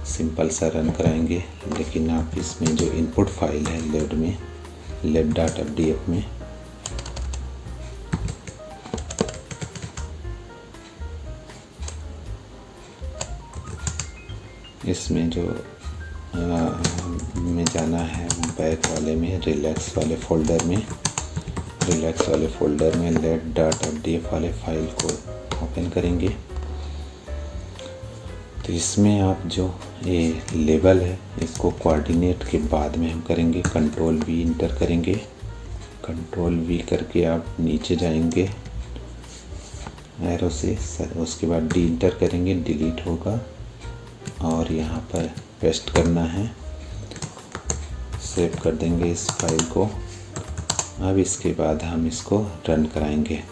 सिंपल सा रन कराएंगे। लेकिन आप इसमें जो इनपुट फाइल है लेड डॉट FDF में, इसमें जो में जाना है बैक वाले में, रिलैक्स वाले फोल्डर में लेड डॉट FDF वाले फाइल को ओपन करेंगे। तो इसमें आप जो ये लेबल है इसको कोऑर्डिनेट के बाद में हम करेंगे। कंट्रोल V इंटर करेंगे। कंट्रोल V करके आप नीचे जाएंगे एरो से, उसके बाद D इंटर करेंगे, डिलीट होगा। और यहाँ पर पेस्ट करना है। सेव कर देंगे इस फाइल को। अब इसके बाद हम इसको रन कराएंगे।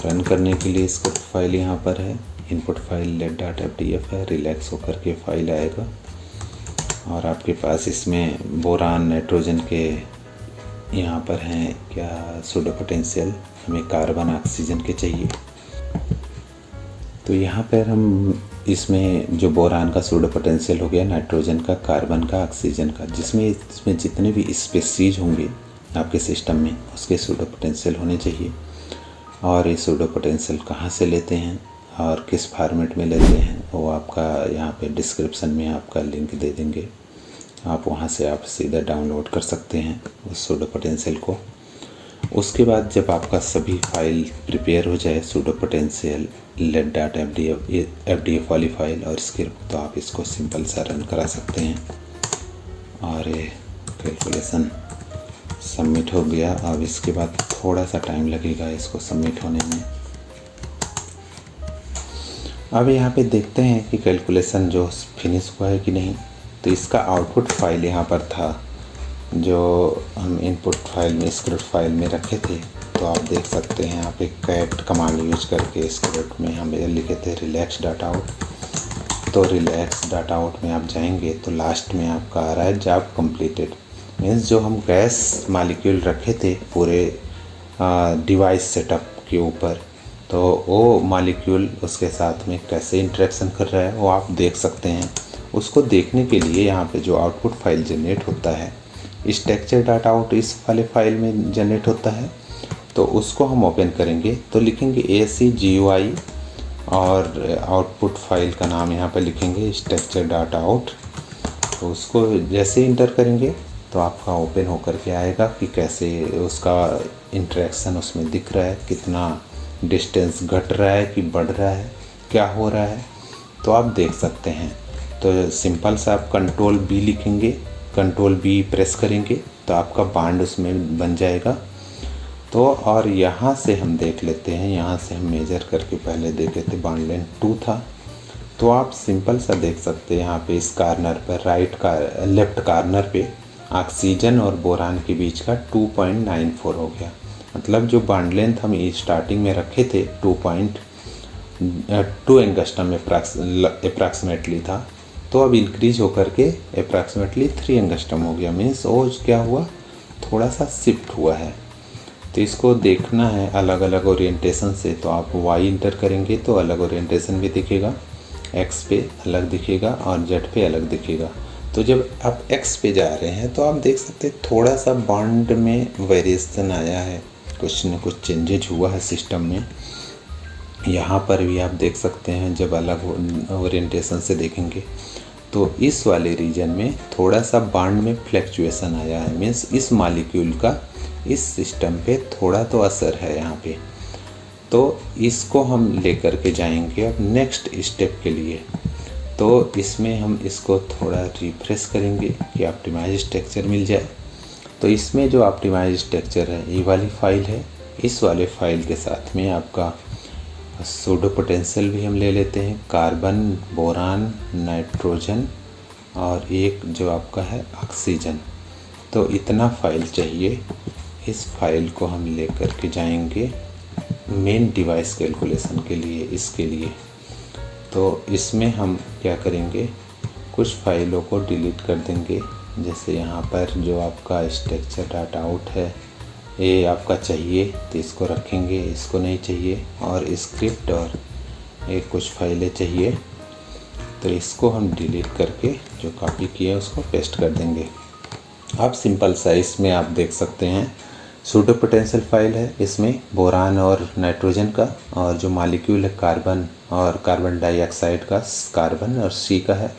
रन करने के लिए इसका फाइल यहाँ पर है, इनपुट फाइल let.fdf है, रिलैक्स होकर के फाइल आएगा और आपके पास इसमें बोरान नाइट्रोजन के यहाँ पर हैं क्या सूडो पोटेंशियल, हमें कार्बन ऑक्सीजन के चाहिए। तो यहाँ पर हम इसमें जो बोरान का सूडो पोटेंशियल हो गया, नाइट्रोजन का, कार्बन का, ऑक्सीजन का, जिसमें इसमें जितने भी स्पेसीज होंगे आपके सिस्टम में उसके सूडो पोटेंशियल होने चाहिए। और ये सूडो पोटेंशियल कहाँ से लेते हैं और किस फॉर्मेट में लेते हैं वो आपका यहाँ पे डिस्क्रिप्शन में आपका लिंक दे देंगे, आप वहाँ से आप सीधा डाउनलोड कर सकते हैं उस सूडो पोटेंशियल को। उसके बाद जब आपका सभी फाइल प्रिपेयर हो जाए, सूडो पोटेंशियल, let.fdf वाली फाइल और स्क्रिप्ट, तो आप इसको सिंपल सा रन करा सकते हैं। और ये कैलकुलेशन सबमिट हो गया। अब इसके बाद थोड़ा सा टाइम लगेगा इसको सबमिट होने में। अब यहाँ पे देखते हैं कि कैलकुलेशन जो फिनिश हुआ है कि नहीं। तो इसका आउटपुट फाइल यहाँ पर था जो हम इनपुट फाइल में, स्क्रिप्ट फाइल में रखे थे। तो आप देख सकते हैं यहाँ पे कैट कमांड यूज करके स्क्रिप्ट में हम लिखे थे relax.out। तो relax.out में आप जाएंगे तो लास्ट में आपका आ रहा है जॉब कंप्लीटेड। मीन्स जो हम गैस मॉलिक्यूल रखे थे पूरे डिवाइस सेटअप के ऊपर, तो वो मॉलिक्यूल उसके साथ में कैसे इंटरेक्शन कर रहा है वो आप देख सकते हैं। उसको देखने के लिए यहाँ पे जो आउटपुट फाइल जनरेट होता है, structure.out इस वाले फाइल में जनरेट होता है। तो उसको हम ओपन करेंगे तो लिखेंगे ACGUI और आउटपुट फाइल का नाम यहाँ पर लिखेंगे structure.out। तो उसको जैसे इंटर करेंगे तो आपका ओपन होकर के आएगा कि कैसे उसका इंटरेक्शन उसमें दिख रहा है, कितना डिस्टेंस घट रहा है कि बढ़ रहा है, क्या हो रहा है, तो आप देख सकते हैं। तो सिंपल सा आप Ctrl+B लिखेंगे, Ctrl+B प्रेस करेंगे तो आपका बांड उसमें बन जाएगा। तो और यहाँ से हम देख लेते हैं, यहाँ से हम मेजर करके पहले देखे थे बांड लेंथ 2 था। तो आप सिंपल सा देख सकते हैं यहाँ पे इस कार्नर पर लेफ्ट कार्नर पे ऑक्सीजन और बोरान के बीच का 2.94 हो गया। मतलब जो बांड लेंथ हम स्टार्टिंग में रखे थे 2.2 एंगस्ट्रम अप्रॉक्सीमेटली था, तो अब इंक्रीज होकर के अप्रॉक्सीमेटली 3 एंगस्ट्रम हो गया। मीन्स वो क्या हुआ, थोड़ा सा शिफ्ट हुआ है। तो इसको देखना है अलग अलग ओरिएंटेशन से। तो आप वाई इंटर करेंगे तो अलग ओरिएंटेशन भी दिखेगा, एक्स पे अलग दिखेगा और जेड पे अलग दिखेगा। तो जब आप एक्स पे जा रहे हैं तो आप देख सकते हैं थोड़ा सा बॉन्ड में वेरिएशन आया है, कुछ न कुछ चेंजेज हुआ है सिस्टम में। यहाँ पर भी आप देख सकते हैं जब अलग ओरिएंटेशन से देखेंगे तो इस वाले रीजन में थोड़ा सा बॉन्ड में फ्लैक्चुएशन आया है। मीन्स इस मॉलिक्यूल का इस सिस्टम पे थोड़ा तो असर है यहाँ पे। तो इसको हम लेकर के जाएंगे अब नेक्स्ट स्टेप के लिए। तो इसमें हम इसको थोड़ा रिफ्रेश करेंगे कि ऑप्टिमाइज स्ट्रक्चर मिल जाए। तो इसमें जो ऑप्टिमाइज स्ट्रक्चर है ये वाली फाइल है। इस वाले फाइल के साथ में आपका सूडो पोटेंशियल भी हम ले लेते हैं, कार्बन, बोरान, नाइट्रोजन और एक जो आपका है ऑक्सीजन। तो इतना फाइल चाहिए। इस फाइल को हम लेकर के जाएंगे मेन डिवाइस कैलकुलेशन के लिए, इसके लिए। तो इसमें हम क्या करेंगे, कुछ फाइलों को डिलीट कर देंगे। जैसे यहाँ पर जो आपका structure.out है ये आपका चाहिए तो इसको रखेंगे, इसको नहीं चाहिए। और स्क्रिप्ट और एक कुछ फाइलें चाहिए तो इसको हम डिलीट करके जो कॉपी किया उसको पेस्ट कर देंगे। अब सिंपल सा इसमें आप देख सकते हैं सूडो पोटेंशियल फाइल है, इसमें बोरान और नाइट्रोजन का, और जो मॉलिक्यूल है कार्बन और कार्बन डाइऑक्साइड का, कार्बन और सी का है।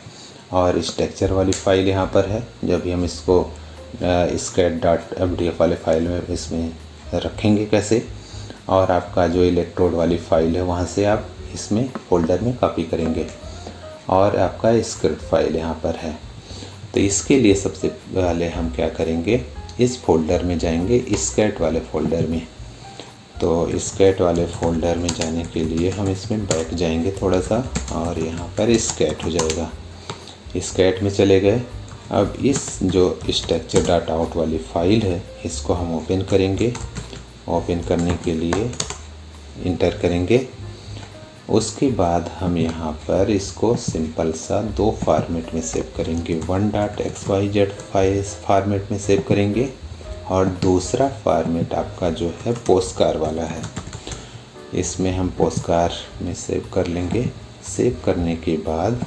और स्ट्रक्चर वाली फाइल यहाँ पर है। जब भी हम इसको scat.fdf वाले फाइल में इसमें रखेंगे कैसे, और आपका जो इलेक्ट्रोड वाली फाइल है वहाँ से आप इसमें फोल्डर में कॉपी करेंगे। और आपका स्क्रिप्ट फाइल यहाँ पर है। तो इसके लिए सबसे पहले हम क्या करेंगे, इस फोल्डर में जाएंगे, स्कैट वाले फोल्डर में। तो स्कैट वाले फोल्डर में जाने के लिए हम इसमें बैक जाएंगे थोड़ा सा और यहाँ पर स्कैट हो जाएगा। इस कैट में चले गए। अब इस जो स्ट्रक्चर डॉट आउट वाली फाइल है इसको हम ओपन करेंगे। ओपन करने के लिए इंटर करेंगे। उसके बाद हम यहाँ पर इसको सिंपल सा दो फॉर्मेट में सेव करेंगे। 1.xyz फाइल फॉर्मेट में सेव करेंगे और दूसरा फॉर्मेट आपका जो है पोस्टकार वाला है, इसमें हम पोस्टकार में सेव कर लेंगे। सेव करने के बाद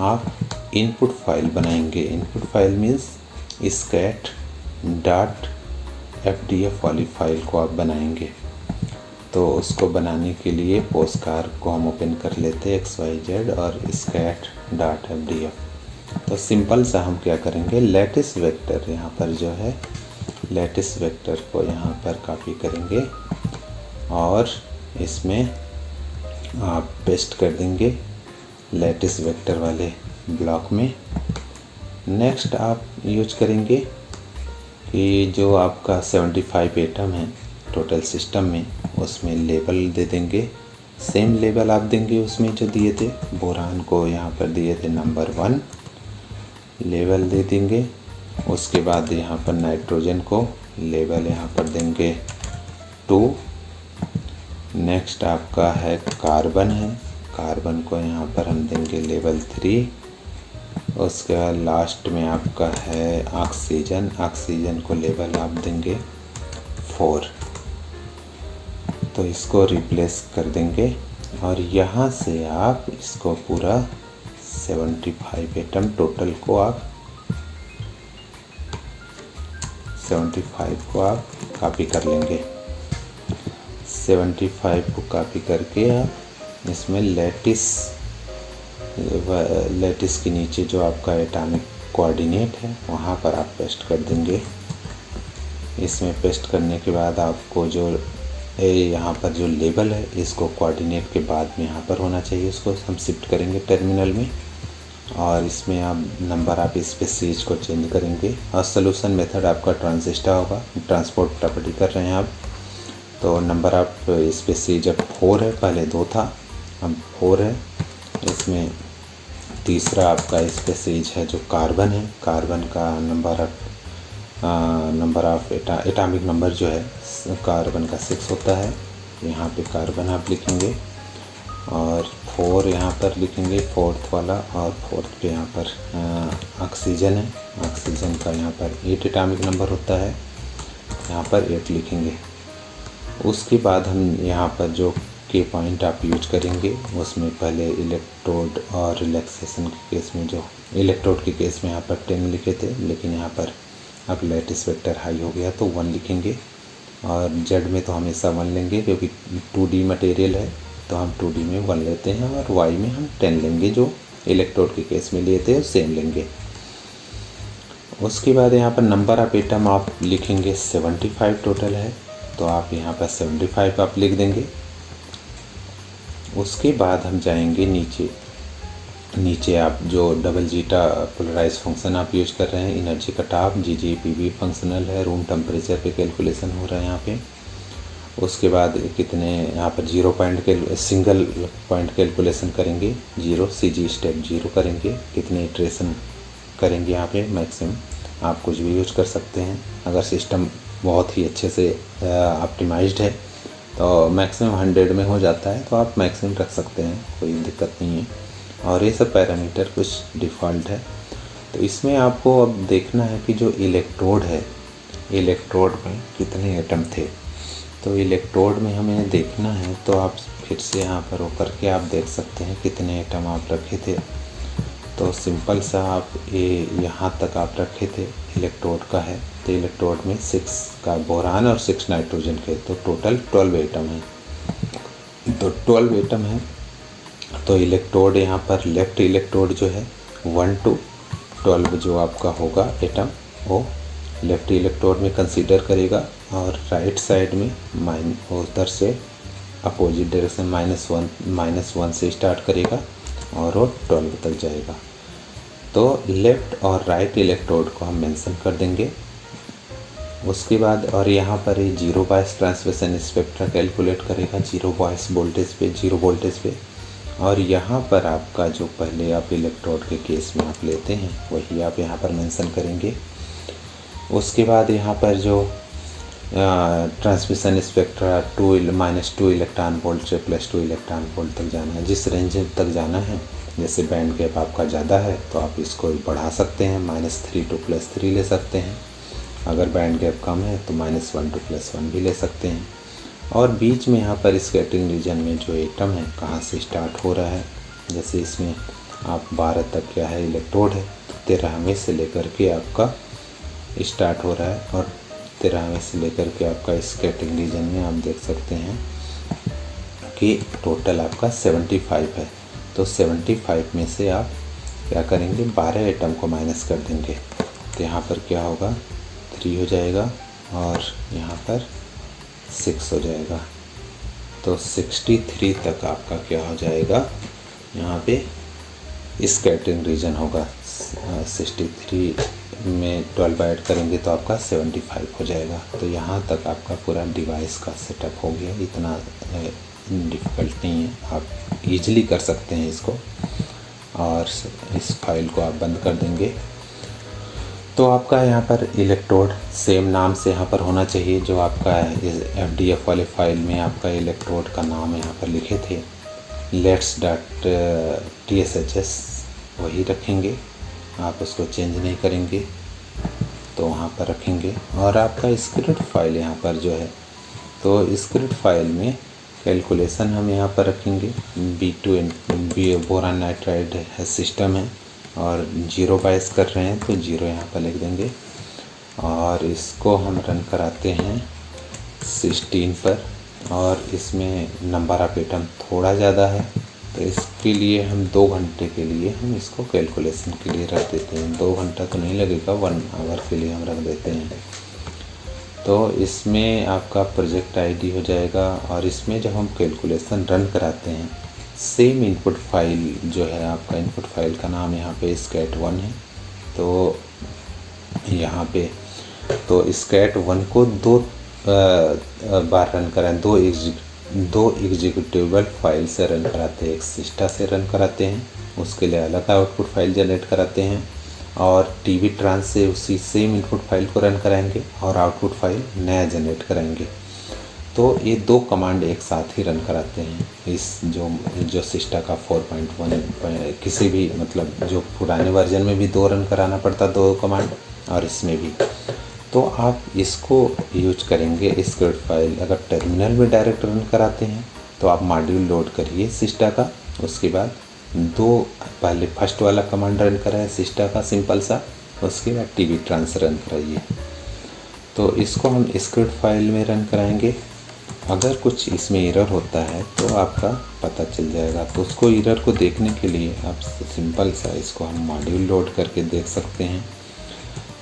आप इनपुट फाइल बनाएंगे। इनपुट फाइल मीन्स scat.fdf वाली फाइल को आप बनाएंगे। तो उसको बनाने के लिए पोस्टकार को हम ओपन कर लेते हैं xyz और scat.fdf। तो सिंपल सा हम क्या करेंगे, लेटिस वेक्टर यहाँ पर जो है लेटिस वेक्टर को यहाँ पर कॉपी करेंगे और इसमें आप पेस्ट कर देंगे लेटिस वेक्टर वाले ब्लॉक में। नेक्स्ट आप यूज करेंगे कि जो आपका 75 एटम है टोटल सिस्टम में, उसमें लेबल दे देंगे। सेम लेबल आप देंगे उसमें जो दिए थे। बोरान को यहाँ पर दिए थे नंबर 1, लेबल दे देंगे। उसके बाद यहाँ पर नाइट्रोजन को लेबल यहाँ पर देंगे 2। नेक्स्ट आपका है कार्बन है, कार्बन को यहाँ पर हम देंगे लेबल 3। उसके बाद लास्ट में आपका है ऑक्सीजन, ऑक्सीजन को लेबल आप देंगे 4। तो इसको रिप्लेस कर देंगे और यहाँ से आप इसको पूरा 75 एटम टोटल को आप 75 को आप कॉपी कर लेंगे। 75 को कॉपी करके आप इसमें लेटिस के नीचे जो आपका एटॉमिक कोऑर्डिनेट है वहाँ पर आप पेस्ट कर देंगे। इसमें पेस्ट करने के बाद आपको जो यहाँ पर जो लेबल है इसको कोऑर्डिनेट के बाद में यहाँ पर होना चाहिए, उसको हम शिफ्ट करेंगे टर्मिनल में। और इसमें आप नंबर आप इस पे सीज को चेंज करेंगे और सोल्यूशन मेथड आपका ट्रांजिस्टर होगा। ट्रांसपोर्ट प्रॉपर्टी कर रहे हैं आप, तो नंबर आप इस पे सीज अब 4 है, पहले 2 था अब 4 है। इसमें तीसरा आपका इस पे सीज है जो कार्बन है, कार्बन का नंबर ऑफ एटॉमिक नंबर जो है कार्बन का 6 होता है। यहाँ पे कार्बन आप लिखेंगे और 4 यहाँ पर लिखेंगे 4th वाला, और 4th पे यहाँ पर ऑक्सीजन है, ऑक्सीजन का यहाँ पर 8 एटॉमिक नंबर होता है, यहाँ पर 8 लिखेंगे। उसके बाद हम यहाँ पर जो के पॉइंट आप यूज करेंगे उसमें पहले इलेक्ट्रोड और रिलैक्सेशन के केस में, जो इलेक्ट्रोड के केस में यहाँ पर 10 लिखे थे, लेकिन यहाँ पर अब लेटिस वेक्टर हाई हो गया तो 1 लिखेंगे। और जेड में तो हमेशा 1 लेंगे क्योंकि 2D मटेरियल है, तो हम 2D में 1 लेते हैं और वाई में हम 10 लेंगे, जो इलेक्ट्रोड के केस में लिए थे सेम लेंगे। उसके बाद यहाँ पर नंबर ऑफ एटम आप लिखेंगे 75 टोटल है, तो आप यहाँ पर 75 आप लिख देंगे। उसके बाद हम जाएंगे नीचे आप जो डबल जीटा पोलराइज फंक्शन आप यूज कर रहे हैं, energy cut off GGPB functional है, रूम टेम्परेचर पे कैलकुलेशन हो रहा है यहाँ पे। उसके बाद कितने यहाँ पर सिंगल पॉइंट कैलकुलेशन करेंगे, 0 CG स्टेप 0 करेंगे, कितने इटरेशन करेंगे यहाँ पे मैक्सिमम आप कुछ भी यूज कर सकते हैं। अगर सिस्टम बहुत ही अच्छे से ऑप्टिमाइज्ड है तो मैक्सिमम 100 में हो जाता है, तो आप मैक्सिमम रख सकते हैं, कोई दिक्कत नहीं है। और ये सब पैरामीटर कुछ डिफ़ॉल्ट है। तो इसमें आपको अब देखना है कि जो इलेक्ट्रोड है, इलेक्ट्रोड में कितने एटम थे, तो इलेक्ट्रोड में हमें देखना है। तो आप फिर से यहाँ पर होकर के आप देख सकते हैं कितने एटम आप रखे थे। तो सिंपल सा आप ये यहाँ तक आप रखे थे इलेक्ट्रोड का है, तो इलेक्ट्रोड में 6 का बोरान और 6 नाइट्रोजन के, तो टोटल 12 एटम है। तो 12 एटम है, तो इलेक्ट्रोड यहाँ पर लेफ्ट इलेक्ट्रोड जो है 1 to 12 जो आपका होगा एटम, वो लेफ्ट इलेक्ट्रोड में कंसीडर करेगा, और राइट साइड में उधर से अपोजिट डायरेक्शन -1 से स्टार्ट करेगा और वो 12 तक जाएगा। तो लेफ़्ट और राइट इलेक्ट्रोड को हम मेंशन कर देंगे। उसके बाद और यहाँ पर ये 0 बायस ट्रांसमिशन स्पेक्ट्रा कैलकुलेट करेगा, 0 बायस वोल्टेज पे, 0 वोल्टेज पे। और यहाँ पर आपका जो पहले आप इलेक्ट्रोड के केस में आप लेते हैं वही आप यहाँ पर मेंशन करेंगे। उसके बाद यहाँ पर जो ट्रांसमिशन स्पेक्ट्रा -2 इलेक्ट्रॉन वोल्ट से +2 इलेक्ट्रॉन वोल्ट तक जाना है। जिस रेंज तक जाना है, जैसे बैंड गैप आपका ज़्यादा है तो आप इसको बढ़ा सकते हैं, -3 to +3 ले सकते हैं। अगर बैंड गैप कम है तो -1 to +1 भी ले सकते हैं। और बीच में यहाँ पर स्कैटरिंग रीजन में जो एटम है कहाँ से स्टार्ट हो रहा है, जैसे इसमें आप 12 तक क्या है इलेक्ट्रोड है, तो 13वें से लेकर के आपका स्टार्ट हो रहा है और 13वें से लेकर के आपका स्कैटरिंग रीजन में आप देख सकते हैं कि टोटल आपका 75 है। तो 75 में से आप क्या करेंगे, 12 एटम को माइनस कर देंगे तो यहाँ पर क्या होगा, 3 हो जाएगा और यहाँ पर 6 हो जाएगा। तो 63 तक आपका क्या हो जाएगा, यहाँ पे स्कैटरिंग रीजन होगा। 63 में 12 ऐड करेंगे तो आपका 75 हो जाएगा। तो यहाँ तक आपका पूरा डिवाइस का सेटअप हो गया। इतना डिफ़िकल्ट नहीं है, आप इजीली कर सकते हैं इसको। और इस फाइल को आप बंद कर देंगे तो आपका यहाँ पर इलेक्ट्रोड सेम नाम से यहाँ पर होना चाहिए जो आपका FDF वाले फाइल में आपका इलेक्ट्रोड का नाम यहाँ पर लिखे थे, lets.tshs वही रखेंगे, आप उसको चेंज नहीं करेंगे तो वहाँ पर रखेंगे। और आपका स्क्रिप्ट फाइल यहाँ पर जो है, तो स्क्रिप्ट फाइल में कैलकुलेशन हम यहाँ पर रखेंगे। B2 बोरान नाइट्राइड है सिस्टम है और 0 बायस कर रहे हैं तो 0 यहाँ पर लिख देंगे। और इसको हम रन कराते हैं 16 पर और इसमें नंबर ऑफ एटम थोड़ा ज़्यादा है तो इसके लिए हम 2 घंटे के लिए हम इसको कैलकुलेशन के लिए रख देते हैं। 2 घंटा तो नहीं लगेगा, 1 आवर के लिए हम रख देते हैं। तो इसमें आपका प्रोजेक्ट आईडी हो जाएगा और इसमें जब हम कैलकुलेशन रन कराते हैं सेम इनपुट फाइल जो है, आपका इनपुट फाइल का नाम यहाँ पे SCAT1 है। तो यहाँ पे तो SCAT1 को 2 बार रन कराएं, 2 एग्जीक्यूटेबल फाइल से रन कराते हैं। एक सिस्टा से रन कराते हैं, उसके लिए अलग आउटपुट फाइल जनरेट कराते हैं और टीवी ट्रांस से उसी सेम इनपुट फाइल को रन कराएंगे और आउटपुट फाइल नया जनरेट कराएंगे। तो ये 2 कमांड एक साथ ही रन कराते हैं। इस जो सिस्टा का 4.1 किसी भी मतलब जो पुराने वर्जन में भी 2 रन कराना पड़ता, 2 कमांड, और इसमें भी। तो आप इसको यूज करेंगे स्क्रिप्ट फाइल। अगर टर्मिनल में डायरेक्ट रन कराते हैं तो आप मॉड्यूल लोड करिए सिस्टा का, उसके बाद 2 पहले फर्स्ट वाला कमांड रन कराए सिस्टा का सिंपल सा, उसके बाद टीवी ट्रांस रन कराइए। तो इसको हम स्क्रिप्ट फाइल में रन कराएंगे। अगर कुछ इसमें एरर होता है तो आपका पता चल जाएगा। तो उसको एरर को देखने के लिए आप सिंपल सा इसको हम मॉड्यूल लोड करके देख सकते हैं।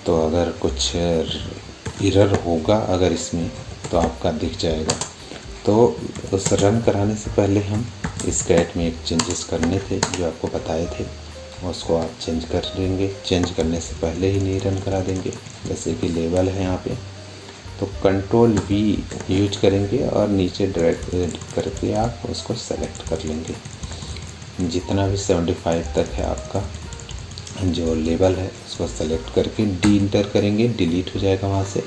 तो अगर कुछ एरर होगा अगर इसमें तो आपका दिख जाएगा। तो उस रन कराने से पहले हम SCAT में एक चेंजेस करने थे जो आपको बताए थे, उसको आप चेंज कर देंगे। चेंज करने से पहले ही नहीं रन करा देंगे। जैसे कि लेवल है यहाँ पे, तो Ctrl+V यूज करेंगे और नीचे ड्रैग करके आप उसको सेलेक्ट कर लेंगे। जितना भी 75 तक है आपका जो लेवल है उसको सेलेक्ट करके D इंटर करेंगे, डिलीट हो जाएगा वहाँ से,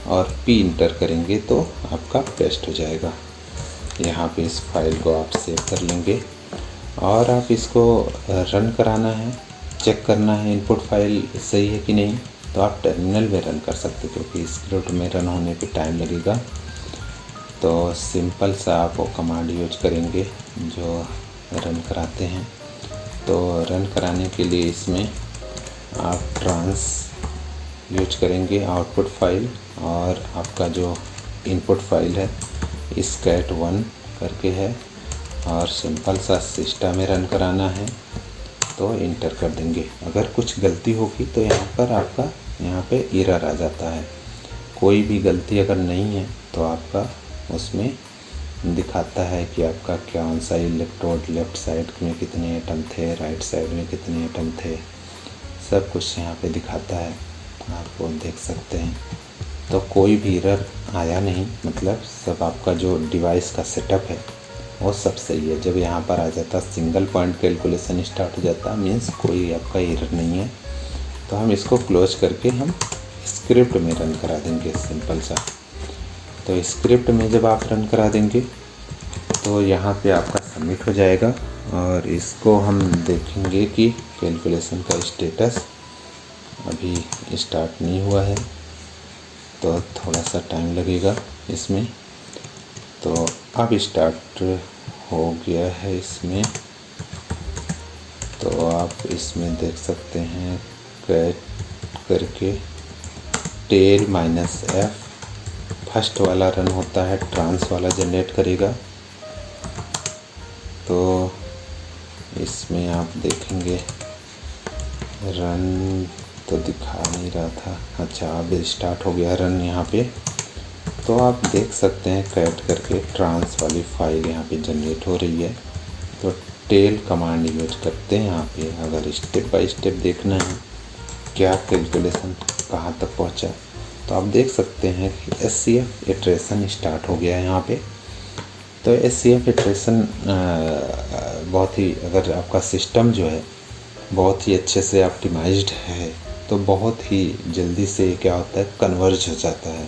और P इंटर करेंगे तो आपका पेस्ट हो जाएगा। यहाँ पे इस फाइल को आप सेव कर लेंगे और आप इसको रन कराना है, चेक करना है इनपुट फाइल सही है कि नहीं, तो आप टर्मिनल में रन कर सकते हैं क्योंकि स्क्रिप्ट में रन होने पे टाइम लगेगा। तो सिंपल सा आप वो कमांड यूज करेंगे जो रन कराते हैं। तो रन कराने के लिए इसमें आप ट्रांस यूज करेंगे आउटपुट फाइल, और आपका जो इनपुट फाइल है SCAT1 करके है, और सिंपल सा सिस्टम में रन कराना है तो इंटर कर देंगे। अगर कुछ गलती होगी तो यहाँ पर आपका यहाँ पे एरर आ जाता है। कोई भी गलती अगर नहीं है तो आपका उसमें दिखाता है कि आपका कौन सा इलेक्ट्रोड, लेफ़्ट साइड में कितने एटम थे, राइट साइड में कितने एटम थे, सब कुछ यहाँ पे दिखाता है, आप वो देख सकते हैं। तो कोई भी एरर आया नहीं, मतलब सब आपका जो डिवाइस का सेटअप है वो सब सही है। जब यहाँ पर आ जाता सिंगल पॉइंट कैलकुलेशन स्टार्ट हो जाता मीन्स कोई आपका एरर नहीं है, तो हम इसको क्लोज करके हम स्क्रिप्ट में रन करा देंगे सिंपल सा। तो स्क्रिप्ट में जब आप रन करा देंगे तो यहाँ पे आपका सबमिट हो जाएगा और इसको हम देखेंगे कि कैलकुलेशन का स्टेटस अभी स्टार्ट नहीं हुआ है, तो थोड़ा सा टाइम लगेगा इसमें। तो अब स्टार्ट हो गया है इसमें, तो आप इसमें देख सकते हैं कैट करके टेल -F फर्स्ट वाला रन होता है, ट्रांस वाला जनरेट करेगा। तो इसमें आप देखेंगे रन तो दिखा नहीं रहा था, अच्छा अब स्टार्ट हो गया रन यहाँ पे। तो आप देख सकते हैं कैट करके ट्रांस वाली फाइल यहाँ पे जनरेट हो रही है। तो टेल कमांड यूज करते हैं यहाँ पे, अगर स्टेप बाय स्टेप देखना है क्या कैलकुलेशन कहाँ तक पहुँचा, तो आप देख सकते हैं कि SCF इटरेशन स्टार्ट हो गया है यहाँ पे। तो SCF इटरेशन बहुत ही, अगर आपका सिस्टम जो है बहुत ही अच्छे से ऑप्टिमाइज्ड है तो बहुत ही जल्दी से क्या होता है कन्वर्ज हो जाता है,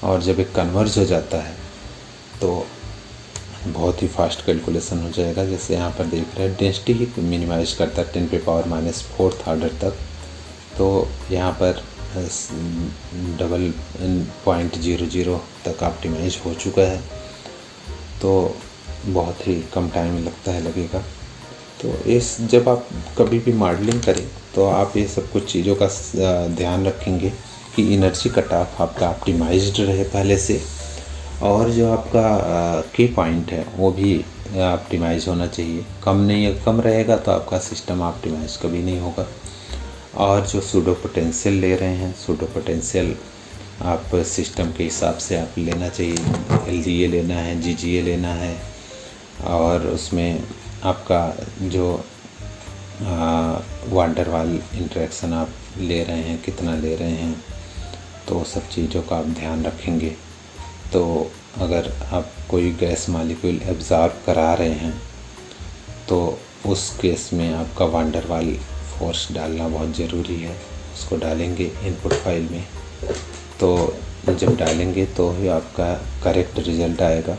और जब एक कन्वर्ज हो जाता है तो बहुत ही फास्ट कैलकुलेशन हो जाएगा। जैसे यहाँ पर देख रहे हैं डेंसिटी ही मिनिमाइज करता है 10⁻⁴ ऑर्डर तक, तो यहाँ पर 0.00 तक ऑप्टिमाइज हो चुका है, तो बहुत ही कम टाइम लगता है लगेगा। तो इस जब आप कभी भी मॉडलिंग करें तो आप ये सब कुछ चीज़ों का ध्यान रखेंगे कि एनर्जी कट ऑफ आपका ऑप्टिमाइज्ड रहे पहले से, और जो आपका की पॉइंट है वो भी ऑप्टिमाइज होना चाहिए। कम नहीं, कम रहेगा तो आपका सिस्टम ऑप्टिमाइज कभी नहीं होगा। और जो सूडो पोटेंशियल ले रहे हैं, सूडो पोटेंशियल आप सिस्टम के हिसाब से आप लेना चाहिए, LGA लेना है, GGA लेना है, और उसमें आपका जो वांडर वाल इंटरेक्शन आप ले रहे हैं कितना ले रहे हैं, तो सब चीज़ों का आप ध्यान रखेंगे। तो अगर आप कोई गैस मॉलिक्यूल एब्जॉर्ब करा रहे हैं तो उस केस में आपका वांडर वाल फोर्स डालना बहुत ज़रूरी है, उसको डालेंगे इनपुट फाइल में। तो जब डालेंगे तो ही आपका करेक्ट रिज़ल्ट आएगा,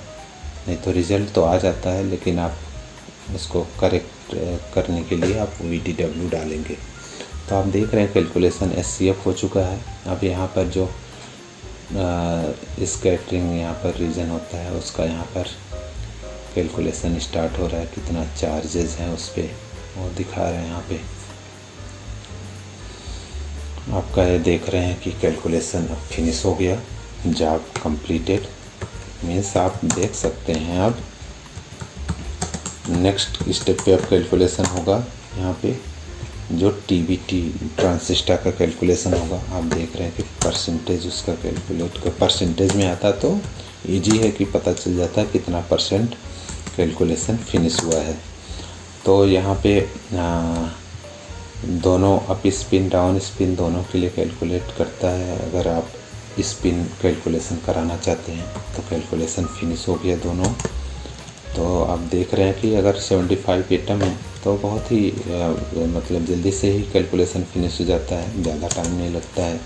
नहीं तो रिज़ल्ट तो आ जाता है लेकिन आप उसको करेक्ट करने के लिए आप VDW डालेंगे। तो आप देख रहे हैं कैलकुलेशन SCF हो चुका है। अब यहाँ पर जो स्कैटरिंग यहाँ पर रीजन होता है उसका यहाँ पर कैलकुलेशन स्टार्ट हो रहा है, कितना चार्जेस हैं उस पर वो दिखा रहे हैं यहाँ पे। आपका ये देख रहे हैं कि कैलकुलेशन अब फिनिश हो गया, जॉब कंप्लीटेड मीन्स आप देख सकते हैं अब नेक्स्ट स्टेप पे अब कैलकुलेशन होगा। यहाँ पे जो TBT ट्रांजिस्टर का कैलकुलेशन होगा, आप देख रहे हैं कि परसेंटेज उसका कैलकुलेट कर परसेंटेज में आता तो इजी है कि पता चल जाता है कितना % कैलकुलेशन फिनिश हुआ है। तो यहाँ पे दोनों अप स्पिन डाउन स्पिन दोनों के लिए कैलकुलेट करता है। अगर आप स्पिन कैलकुलेशन कराना चाहते हैं तो कैलकुलेशन फिनिश हो गया दोनों। तो आप देख रहे हैं कि अगर 75 एटम है तो बहुत ही मतलब जल्दी से ही कैलकुलेशन फिनिश हो जाता है, ज़्यादा टाइम नहीं लगता है।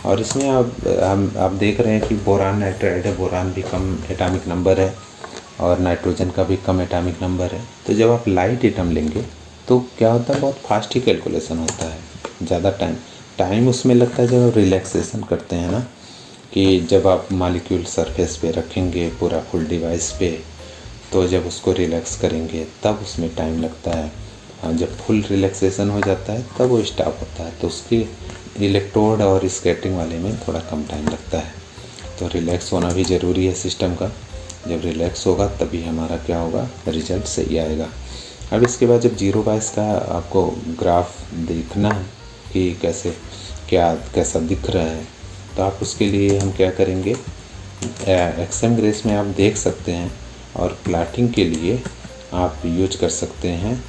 और इसमें आप देख रहे हैं कि बोरान नाइट्राइड है, बोरान भी कम एटॉमिक नंबर है और नाइट्रोजन का भी कम एटॉमिक नंबर है। तो जब आप लाइट एटम लेंगे तो क्या होता है बहुत फास्ट ही कैलकुलेशन होता है, ज़्यादा टाइम उसमें लगता है जब आप रिलैक्सेशन करते हैं ना, कि जब आप मॉलिक्यूल सरफेस पे रखेंगे पूरा फुल डिवाइस पे, तो जब उसको रिलैक्स करेंगे तब उसमें टाइम लगता है। जब फुल रिलैक्सेशन हो जाता है तब वो स्टॉप होता है, तो उसकी इलेक्ट्रोड और स्कैटरिंग वाले में थोड़ा कम टाइम लगता है। तो रिलैक्स होना भी ज़रूरी है सिस्टम का, जब रिलैक्स होगा तभी हमारा क्या होगा रिजल्ट सही आएगा। अब इसके बाद जब 0 बायस का आपको ग्राफ देखना है कि कैसा दिख रहा है, तो आप उसके लिए हम क्या करेंगे, XM ग्रेस में आप देख सकते हैं, और प्लाटिंग के लिए आप यूज कर सकते हैं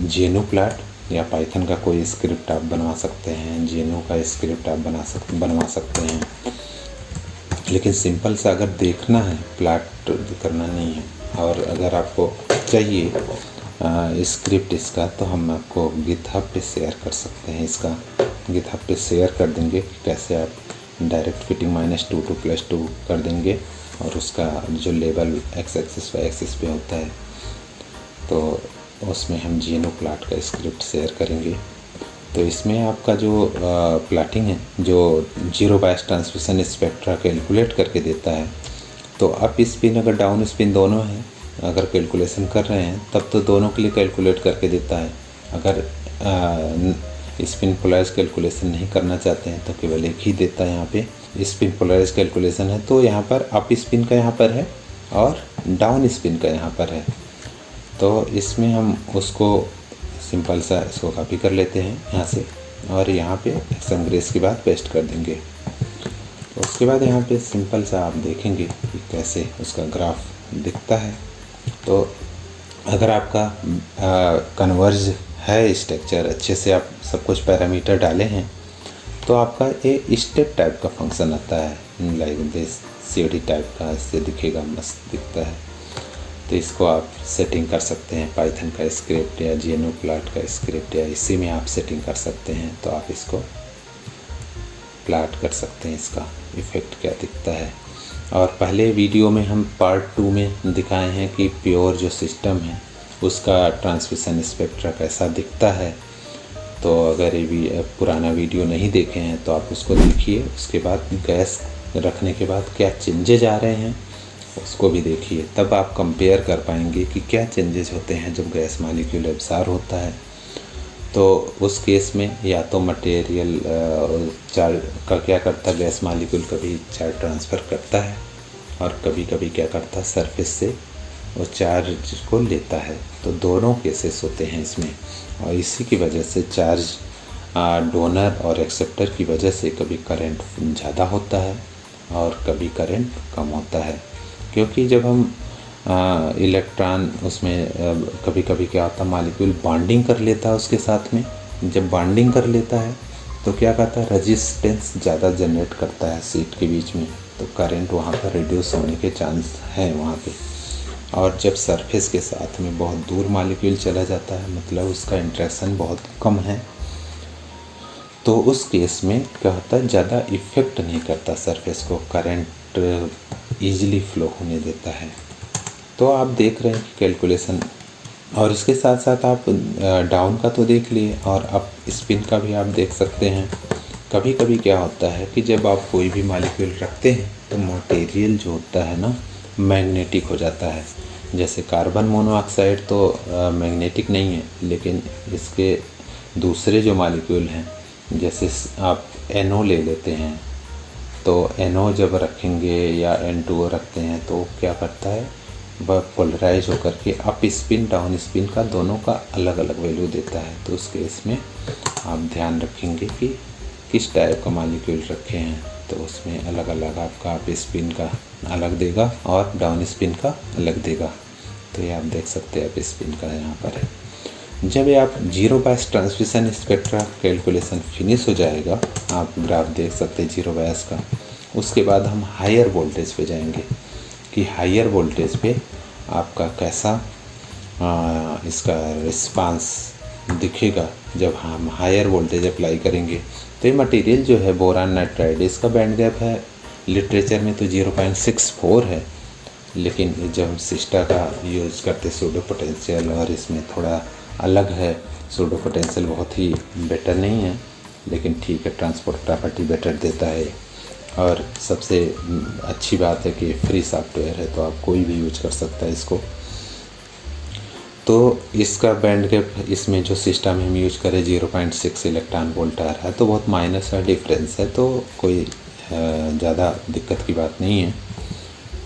जेनो प्लाट या पाइथन का कोई स्क्रिप्ट आप बनवा सकते हैं, जेनो का स्क्रिप्ट आप बनवा सकते हैं। लेकिन सिंपल सा अगर देखना है प्लाट करना नहीं है। और अगर आपको चाहिए स्क्रिप्ट इसका, तो हम आपको गिटहब पे शेयर कर सकते हैं। इसका गिटहब पे शेयर कर देंगे कि कैसे आप डायरेक्ट फिटिंग -2 to +2 कर देंगे, और उसका जो level x axis y axis पे होता है, तो उसमें हम GNU प्लाट का स्क्रिप्ट शेयर करेंगे। तो इसमें आपका जो प्लाटिंग है, जो जीरो बायस ट्रांसमिशन स्पेक्ट्रा कैलकुलेट करके देता है, तो अप स्पिन अगर डाउन स्पिन दोनों है, अगर कैलकुलेशन कर रहे हैं तब तो दोनों के लिए कैलकुलेट करके देता है। अगर स्पिन पोलराइज कैलकुलेशन नहीं करना चाहते हैं तो केवल एक ही देता है। यहाँ पे स्पिन पोलराइज कैलकुलेशन है तो यहाँ पर अप स्पिन का यहाँ पर है और डाउन स्पिन का यहाँ पर है। तो इसमें हम उसको सिंपल सा इसको कॉपी कर लेते हैं यहाँ से, और यहाँ पे एक्सएम ग्रेस के बाद पेस्ट कर देंगे। तो उसके बाद यहाँ पे सिंपल सा आप देखेंगे कि कैसे उसका ग्राफ दिखता है। तो अगर आपका कन्वर्ज है स्ट्रक्चर, अच्छे से आप सब कुछ पैरामीटर डाले हैं, तो आपका ये स्टेप टाइप का फंक्शन आता है, लाइक दिस COD टाइप का इससे दिखेगा, मस्त दिखता है। तो इसको आप सेटिंग कर सकते हैं, पाइथन का स्क्रिप्ट या GNU प्लाट का स्क्रिप्ट, या इसी में आप सेटिंग कर सकते हैं। तो आप इसको प्लाट कर सकते हैं, इसका इफ़ेक्ट क्या दिखता है। और पहले वीडियो में हम पार्ट 2 में दिखाए हैं कि प्योर जो सिस्टम है उसका ट्रांसमिशन स्पेक्ट्रा कैसा दिखता है। तो अगर ये भी पुराना वीडियो नहीं देखे हैं तो आप उसको देखिए। उसके बाद गैस रखने के बाद क्या चेंजेज आ रहे हैं उसको भी देखिए, तब आप कंपेयर कर पाएंगे कि क्या चेंजेस होते हैं जब गैस मॉलिक्यूल एब्सॉर्ब होता है। तो उस केस में या तो मटेरियल चार्ज का क्या करता है, गैस मॉलिक्यूल कभी चार्ज ट्रांसफ़र करता है और कभी कभी क्या करता है सरफेस से वो चार्ज को लेता है। तो दोनों केसेस होते हैं इसमें, और इसी की वजह से चार्ज डोनर और एक्सेप्टर की वजह से कभी करंट ज़्यादा होता है और कभी करंट कम होता है। क्योंकि जब हम इलेक्ट्रॉन उसमें कभी कभी क्या होता है, मॉलिक्यूल बॉन्डिंग कर लेता है उसके साथ में। जब बॉन्डिंग कर लेता है तो क्या करता है, रेजिस्टेंस ज़्यादा जनरेट करता है सीट के बीच में, तो करंट वहाँ पर रिड्यूस होने के चांस हैं वहाँ पे। और जब सरफेस के साथ में बहुत दूर मॉलिक्यूल चला जाता है, मतलब उसका इंटरेक्शन बहुत कम है, तो उस केस में क्या होता है, ज़्यादा इफ़ेक्ट नहीं करता सरफेस को, करंट ईजिली फ्लो होने देता है। तो आप देख रहे हैं कि कैलकुलेशन, और इसके साथ साथ आप डाउन का तो देख लिए और अप स्पिन का भी आप देख सकते हैं। कभी कभी क्या होता है कि जब आप कोई भी मॉलिक्यूल रखते हैं तो मटेरियल जो होता है ना मैग्नेटिक हो जाता है। जैसे कार्बन मोनोऑक्साइड तो मैग्नेटिक नहीं है, लेकिन इसके दूसरे जो मॉलिक्यूल हैं, जैसे आप NO ले लेते हैं, तो NO जब रखेंगे या N2O रखते हैं तो क्या करता है, वह पोलराइज होकर के अप स्पिन डाउन स्पिन का दोनों का अलग अलग वैल्यू देता है। तो उस केस में आप ध्यान रखेंगे कि किस टाइप का मॉलिक्यूल रखे हैं, तो उसमें अलग अलग आपका अप स्पिन का अलग देगा और डाउन स्पिन का अलग देगा। तो ये आप देख सकते हैं अप स्पिन का यहाँ पर है। जब आप जीरो बायस ट्रांसमिशन स्पेक्ट्रा कैलकुलेशन फिनिश हो जाएगा, आप ग्राफ देख सकते हैं जीरो बायस का, उसके बाद हम हायर वोल्टेज पे जाएंगे कि हायर वोल्टेज पे आपका कैसा इसका रिस्पांस दिखेगा। जब हम हायर वोल्टेज अप्लाई करेंगे तो ये मटेरियल जो है बोरान नाइट्राइड, इसका बैंड गैप है लिटरेचर में तो 0.64 है, लेकिन जब हम सिस्टा का यूज़ करते सूडो पोटेंशियल, और इसमें थोड़ा अलग है। सूडो पोटेंशियल बहुत ही बेटर नहीं है, लेकिन ठीक है, ट्रांसपोर्ट प्रॉपर्टी बेटर देता है। और सबसे अच्छी बात है कि फ्री सॉफ्टवेयर है, तो आप कोई भी यूज कर सकता है इसको। तो इसका बैंड गैप इसमें जो सिस्टम हम यूज करें 0.6 इलेक्ट्रॉन वोल्ट आ रहा है, तो बहुत माइनस है, डिफरेंस है, तो कोई ज़्यादा दिक्कत की बात नहीं है।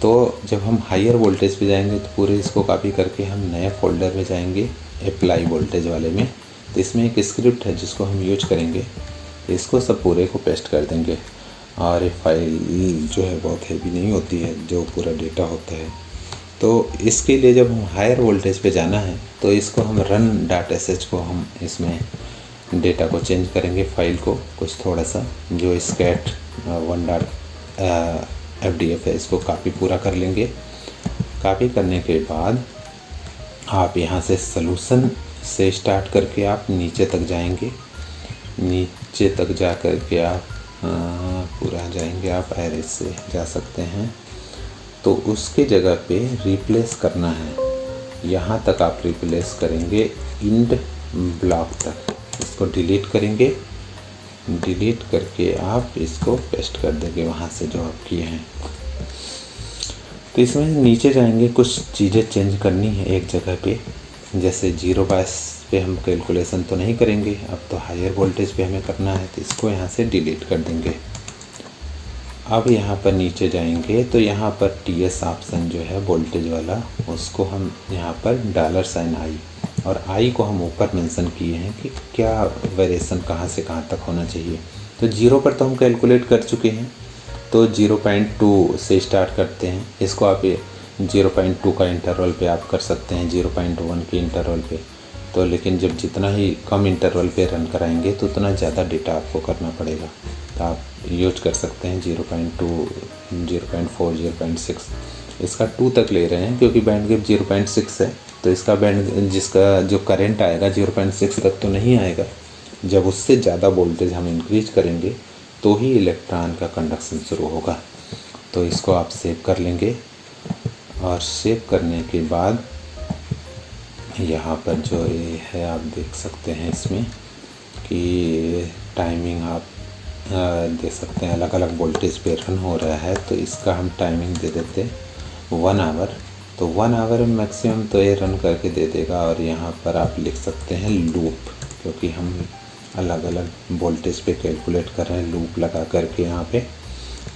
तो जब हम हायर वोल्टेज पे जाएंगे तो पूरे इसको कॉपी करके हम नए फोल्डर में जाएंगे अप्लाई वोल्टेज वाले में। तो इसमें एक स्क्रिप्ट है जिसको हम यूज करेंगे, इसको सब पूरे को पेस्ट कर देंगे। और ये फाइल जो है बहुत हैवी नहीं होती है, जो पूरा डेटा होता है। तो इसके लिए जब हम हायर वोल्टेज पे जाना है तो इसको हम run.sh को हम इसमें डेटा को चेंज करेंगे, फाइल को कुछ थोड़ा सा, जो scat1.fdf है इसको कॉपी पूरा कर लेंगे। कॉपी करने के बाद आप यहाँ से सॉल्यूशन से स्टार्ट करके आप नीचे तक जाएंगे। नीचे तक जा कर के आप पूरा जाएंगे, आप एरे से जा सकते हैं। तो उसके जगह पे रिप्लेस करना है, यहाँ तक आप रिप्लेस करेंगे इंड ब्लॉक तक। इसको डिलीट करेंगे, डिलीट करके आप इसको पेस्ट कर देंगे वहाँ से जो आप किए हैं। तो इसमें नीचे जाएंगे, कुछ चीज़ें चेंज करनी है एक जगह पे। जैसे 0 बायस पे हम कैलकुलेशन तो नहीं करेंगे, अब तो हायर वोल्टेज पे हमें करना है, तो इसको यहाँ से डिलीट कर देंगे। अब यहाँ पर नीचे जाएंगे तो यहाँ पर TS ऑप्शन जो है वोल्टेज वाला, उसको हम यहाँ पर $i और i को हम ऊपर मेंशन किए हैं कि क्या वेरिएशन कहाँ से कहाँ तक होना चाहिए। तो 0 पर तो हम कैलकुलेट कर चुके हैं, तो 0.2 से स्टार्ट करते हैं। इसको आप 0.2 का इंटरवल पे आप कर सकते हैं, 0.1 के इंटरवल पे। तो लेकिन जब जितना ही कम इंटरवल पे रन कराएंगे तो उतना ज़्यादा डेटा आपको करना पड़ेगा। तो आप यूज कर सकते हैं 0.2, 0.4, 0.6। इसका 2 तक ले रहे हैं क्योंकि बैंड गैप 0.6 है, तो इसका बैंड जिसका जो करंट आएगा 0.6 तक तो नहीं आएगा। जब उससे ज़्यादा वोल्टेज हम इंक्रीज करेंगे तो ही इलेक्ट्रॉन का कंडक्शन शुरू होगा। तो इसको आप सेव कर लेंगे और सेव करने के बाद यहाँ पर जो ये है आप देख सकते हैं इसमें कि टाइमिंग आप दे सकते हैं, अलग अलग वोल्टेज पे रन हो रहा है। तो इसका हम टाइमिंग दे देते 1 आवर। तो 1 आवर में मैक्सिमम तो ये रन करके दे देगा। और यहाँ पर आप लिख सकते हैं लूप, क्योंकि हम अलग अलग वोल्टेज पे कैलकुलेट कर रहे हैं लूप लगा करके यहाँ पे।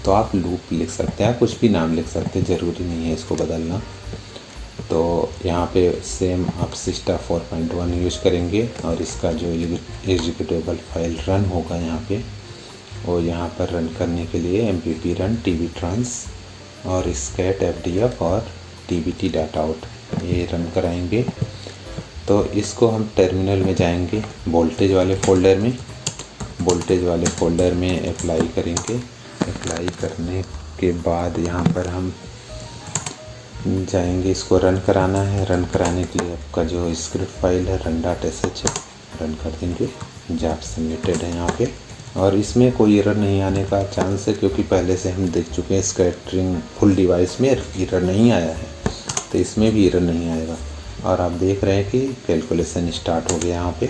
तो आप लूप लिख सकते हैं, कुछ भी नाम लिख सकते हैं, ज़रूरी नहीं है इसको बदलना। तो यहाँ पे सेम आप सिस्टा 4.1 यूज करेंगे और इसका जो एग्जीक्यूटेबल फाइल रन होगा यहाँ पे, वो यहाँ पर रन करने के लिए MPP रन TB ट्रांस और स्कैट FDF और TBT डाटा आउट ये रन कराएंगे। तो इसको हम टर्मिनल में जाएंगे, वोल्टेज वाले फोल्डर में, वोल्टेज वाले फोल्डर में अप्लाई करेंगे। अप्लाई करने के बाद यहाँ पर हम जाएंगे, इसको रन कराना है। रन कराने के लिए आपका जो स्क्रिप्ट फाइल है run.sh रन कर देंगे। जॉब सबमिटेड है यहाँ पे और इसमें कोई एरर नहीं आने का चांस है, क्योंकि पहले से हम देख चुके हैं स्कैटरिंग फुल डिवाइस में एरर नहीं आया है, तो इसमें भी एरर नहीं आएगा। और आप देख रहे हैं कि कैलकुलेशन स्टार्ट हो गया यहाँ पे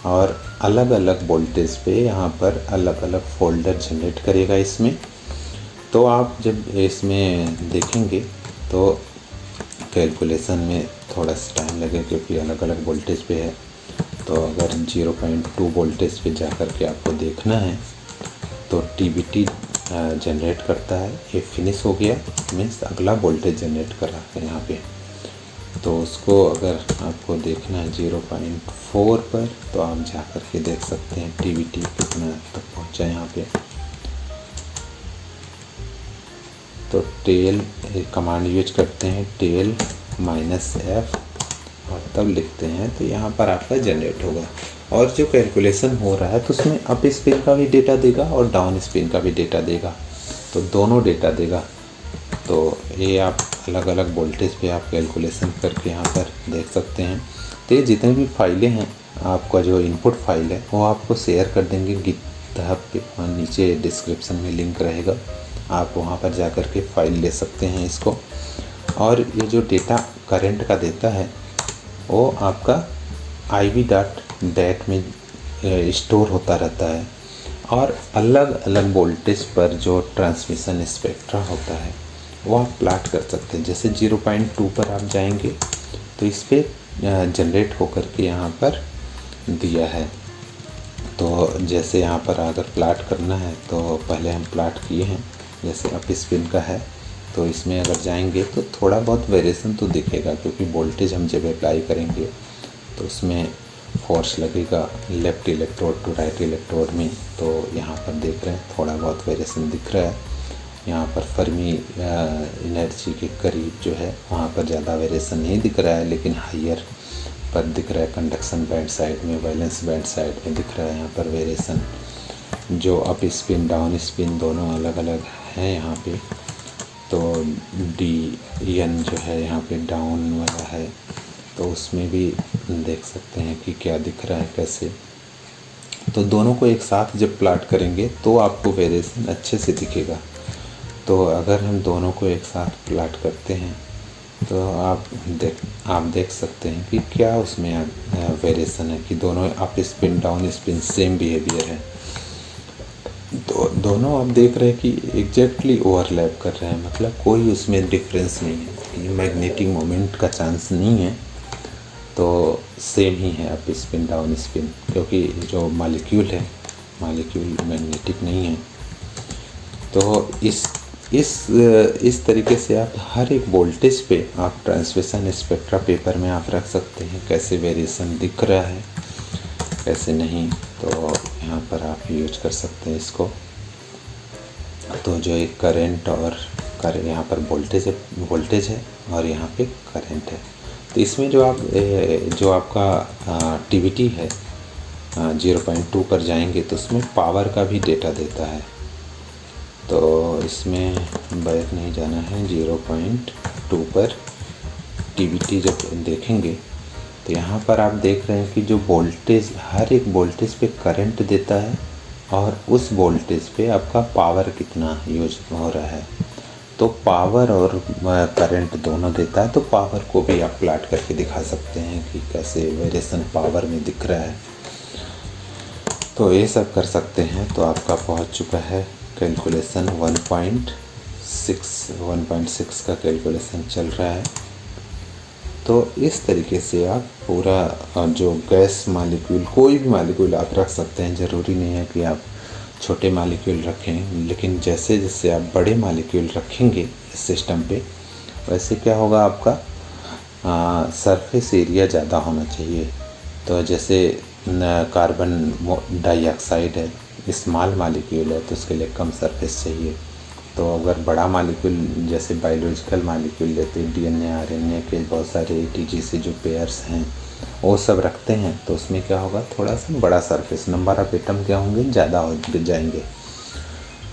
और अलग अलग वोल्टेज पे यहाँ पर अलग अलग फोल्डर जनरेट करेगा इसमें। तो आप जब इसमें देखेंगे तो कैलकुलेशन में थोड़ा सा टाइम लगेगा, क्योंकि अलग अलग वोल्टेज पे है। तो अगर 0.2 वोल्टेज पे जा कर के आपको देखना है तो TBT जनरेट करता है। ये फिनिश हो गया, मीन्स अगला वोल्टेज जनरेट कर रहा है यहाँ पे। तो उसको अगर आपको देखना है 0.4 पर, तो आप जा कर के देख सकते हैं TBT कितना तक पहुँचा यहाँ पे। तो टेल कमांड यूज करते हैं, टेल -F और तब लिखते हैं, तो यहाँ पर आपका जनरेट होगा। और जो कैलकुलेशन हो रहा है तो उसमें अप स्पिन का भी डेटा देगा और डाउन स्पिन का भी डेटा देगा, तो दोनों डेटा देगा। तो ये आप अलग अलग वोल्टेज पे आप कैलकुलेशन करके यहाँ पर देख सकते हैं। तो ये जितने भी फाइलें हैं, आपका जो इनपुट फाइल है वो आपको शेयर कर देंगे गिटहब पे, और नीचे डिस्क्रिप्शन में लिंक रहेगा, आप वहाँ पर जा कर के फाइल ले सकते हैं इसको। और ये जो डेटा करंट का देता है वो आपका IB.dat में स्टोर होता रहता है। और अलग अलग वोल्टेज पर जो ट्रांसमिशन स्पेक्ट्रा होता है वो आप प्लाट कर सकते हैं। जैसे 0.2 पर आप जाएंगे तो इस पर जनरेट होकर के यहाँ पर दिया है। तो जैसे यहाँ पर अगर प्लाट करना है तो पहले हम प्लाट किए हैं, जैसे अप स्पिन का है, तो इसमें अगर जाएंगे तो थोड़ा बहुत वेरिएशन तो दिखेगा, क्योंकि वोल्टेज हम जब अप्लाई करेंगे तो उसमें फोर्स लगेगा left electrode to right electrode में। तो यहाँ पर देख रहे हैं थोड़ा बहुत वेरिएशन दिख रहा है। यहाँ पर फर्मी एनर्जी के करीब जो है वहाँ पर ज़्यादा वेरिएशन नहीं दिख रहा है, लेकिन हायर पर दिख रहा है। कंडक्शन बैंड साइड में, वैलेंस बैंड साइड में दिख रहा है यहाँ पर वेरिएशन। जो अप स्पिन डाउन स्पिन दोनों अलग अलग हैं यहाँ पे। तो DN जो है यहाँ पे डाउन वाला है, तो उसमें भी देख सकते हैं कि क्या दिख रहा है कैसे। तो दोनों को एक साथ जब प्लॉट करेंगे तो आपको वेरिएशन अच्छे से दिखेगा। तो अगर हम दोनों को एक साथ प्लॉट करते हैं तो आप देख सकते हैं कि क्या उसमें वेरिएशन है, कि दोनों up spin down spin same behaviour है। तो दोनों आप देख रहे हैं कि एग्जैक्टली ओवरलैप कर रहे हैं, मतलब कोई उसमें डिफरेंस नहीं है, मैग्नेटिक मोमेंट का चांस नहीं है। तो सेम ही है अप स्पिन डाउन स्पिन, क्योंकि जो मॉलिक्यूल है मॉलिक्यूल मैग्नेटिक नहीं है। तो इस तरीके से आप हर एक वोल्टेज पे आप ट्रांसमिशन स्पेक्ट्रा पेपर में आप रख सकते हैं, कैसे वेरिएशन दिख रहा है कैसे नहीं। तो यहाँ पर आप यूज कर सकते हैं इसको। तो जो एक करंट और यहाँ पर वोल्टेज है और यहाँ पे करंट है। तो इसमें जो आपका TVT है 0.2 पर जाएंगे तो उसमें पावर का भी डेटा देता है। तो इसमें बैक नहीं जाना है, 0.2 पर TVT जब देखेंगे तो यहाँ पर आप देख रहे हैं कि जो वोल्टेज हर एक वोल्टेज पे करंट देता है और उस वोल्टेज पे आपका पावर कितना यूज हो रहा है। तो पावर और करंट दोनों देता है, तो पावर को भी आप प्लॉट करके दिखा सकते हैं कि कैसे वेरिएशन पावर में दिख रहा है। तो ये सब कर सकते हैं। तो आपका पहुंच चुका है कैलकुलेशन 1.6 का कैलकुलेशन चल रहा है। तो इस तरीके से आप पूरा जो गैस मॉलिक्यूल कोई भी मॉलिक्यूल आप रख सकते हैं। ज़रूरी नहीं है कि आप छोटे मॉलिक्यूल रखें, लेकिन जैसे जैसे आप बड़े मॉलिक्यूल रखेंगे इस सिस्टम पे, वैसे क्या होगा आपका सरफेस एरिया ज़्यादा होना चाहिए। तो जैसे कार्बन डाइऑक्साइड है, स्मॉल मॉलिक्यूल है, तो उसके लिए कम सरफेस चाहिए। तो अगर बड़ा मॉलिक्यूल जैसे बायोलॉजिकल मॉलिक्यूल जैसे DNA RNA के बहुत सारे ATG से जो पेयर्स हैं वो सब रखते हैं, तो उसमें क्या होगा थोड़ा सा बड़ा सरफेस, नंबर ऑफ एटम क्या होंगे ज़्यादा हो जाएंगे।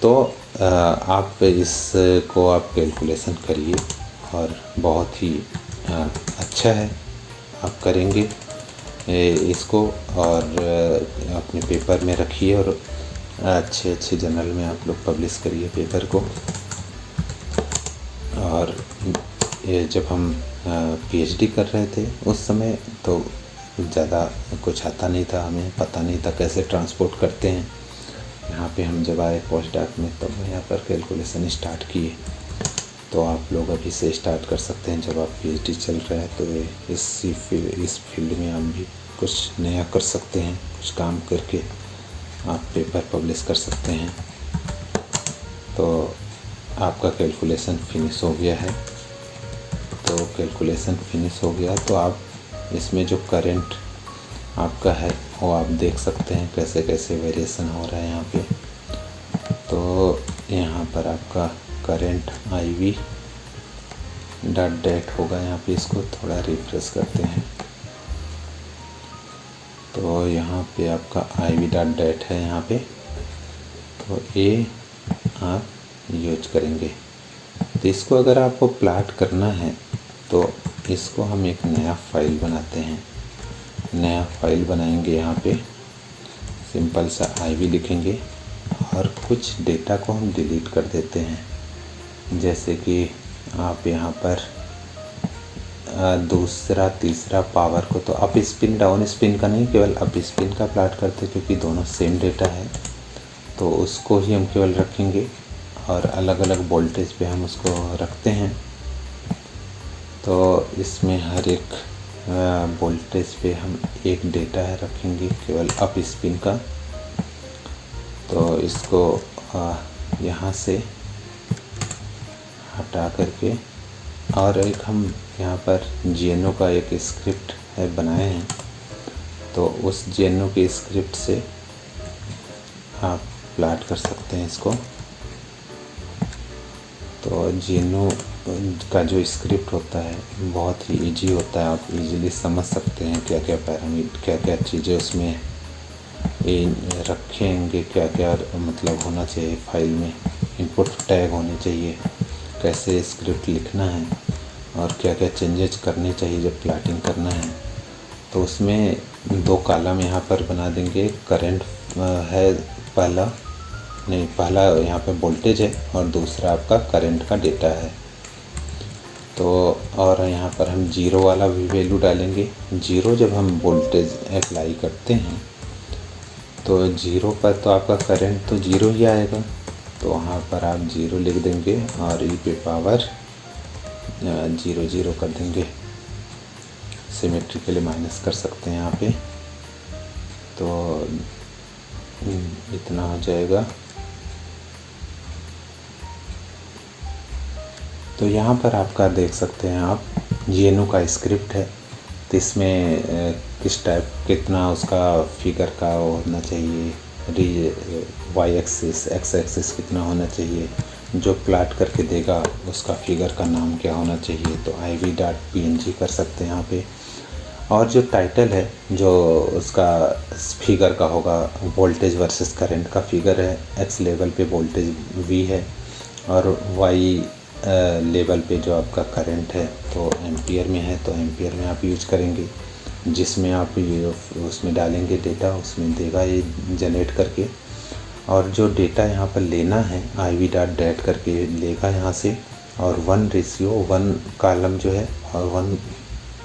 तो आप इसको आप कैलकुलेशन करिए और बहुत ही अच्छा है, आप करेंगे इसको और अपने पेपर में रखिए और अच्छे जर्नल में आप लोग पब्लिश करिए पेपर को। और ये जब हम PhD कर रहे थे उस समय तो ज़्यादा कुछ आता नहीं था, हमें पता नहीं था कैसे ट्रांसपोर्ट करते हैं। यहाँ पे हम जब आए पोस्ट डॉक में तब यहाँ पर कैलकुलेशन स्टार्ट किए। तो आप लोग अभी से स्टार्ट कर सकते हैं। जब आप PhD चल रहा है तो इस फील्ड में आप भी कुछ नया कर सकते हैं, कुछ काम करके आप पेपर पब्लिश कर सकते हैं। तो आपका कैलकुलेशन फिनिश हो गया है। तो कैलकुलेशन फिनिश हो गया तो आप इसमें जो करंट आपका है वो आप देख सकते हैं कैसे कैसे वेरिएशन हो रहा है यहाँ पे। तो यहाँ पर आपका करंट IV डॉट डेट होगा यहाँ पे, इसको थोड़ा रिफ्रेश करते हैं। तो यहाँ पे आपका IV डॉट डेट है यहाँ पे, तो ये आप यूज करेंगे। तो इसको अगर आपको प्लॉट करना है तो इसको हम एक नया फाइल बनाते हैं। नया फाइल बनाएंगे, यहाँ पे सिंपल सा IV लिखेंगे और कुछ डेटा को हम डिलीट कर देते हैं। जैसे कि आप यहाँ पर दूसरा तीसरा पावर को तो अप स्पिन डाउन स्पिन का नहीं, केवल अप स्पिन का प्लॉट करते क्योंकि दोनों सेम डेटा है। तो उसको ही हम केवल रखेंगे और अलग अलग वोल्टेज पे हम उसको रखते हैं। तो इसमें हर एक वोल्टेज पे हम एक डेटा है रखेंगे केवल अप स्पिन का। तो इसको यहाँ से हटा करके और एक हम यहाँ पर GNO का एक स्क्रिप्ट है बनाए हैं, तो उस GNO के स्क्रिप्ट से आप प्लॉट कर सकते हैं इसको। तो GNO का जो स्क्रिप्ट होता है बहुत ही इजी होता है, आप इजीली समझ सकते हैं क्या क्या पैरामीटर क्या क्या चीज़ें उसमें रखेंगे, क्या क्या मतलब होना चाहिए फाइल में, इनपुट टैग होने चाहिए। कैसे स्क्रिप्ट लिखना है और क्या क्या चेंजेस करने चाहिए जब प्लॉटिंग करना है। तो उसमें 2 कॉलम यहाँ पर बना देंगे। करंट है पहला यहाँ पे वोल्टेज है और दूसरा आपका करंट का डेटा है। तो और यहाँ पर हम 0 वाला भी वैल्यू डालेंगे। 0 जब हम वोल्टेज अप्लाई करते हैं तो 0 पर तो आपका करंट तो 0 ही आएगा, तो वहाँ पर आप 0 लिख देंगे और e पे पावर 0 0 कर देंगे। सिमेट्रिकली माइनस कर सकते हैं यहाँ पे, तो इतना हो जाएगा। तो यहाँ पर आपका देख सकते हैं आप GNU का स्क्रिप्ट है। तो इसमें किस टाइप कितना उसका फिगर का वो होना चाहिए, y एक्सिस x एक्सिस कितना होना चाहिए, जो प्लाट करके देगा उसका फिगर का नाम क्या होना चाहिए। तो iv.png कर सकते हैं यहाँ पे। और जो टाइटल है जो उसका फिगर का होगा, वोल्टेज वर्सेस करंट का फिगर है। x लेवल पे वोल्टेज v है और y लेवल पे जो आपका करंट है तो एम्पियर में है, तो एम्पियर में आप यूज करेंगे। जिसमें आप उसमें डालेंगे डेटा, उसमें देगा ये जनरेट करके। और जो डेटा यहाँ पर लेना है iv.dat करके लेगा यहाँ से, और 1:1 कॉलम जो है और 1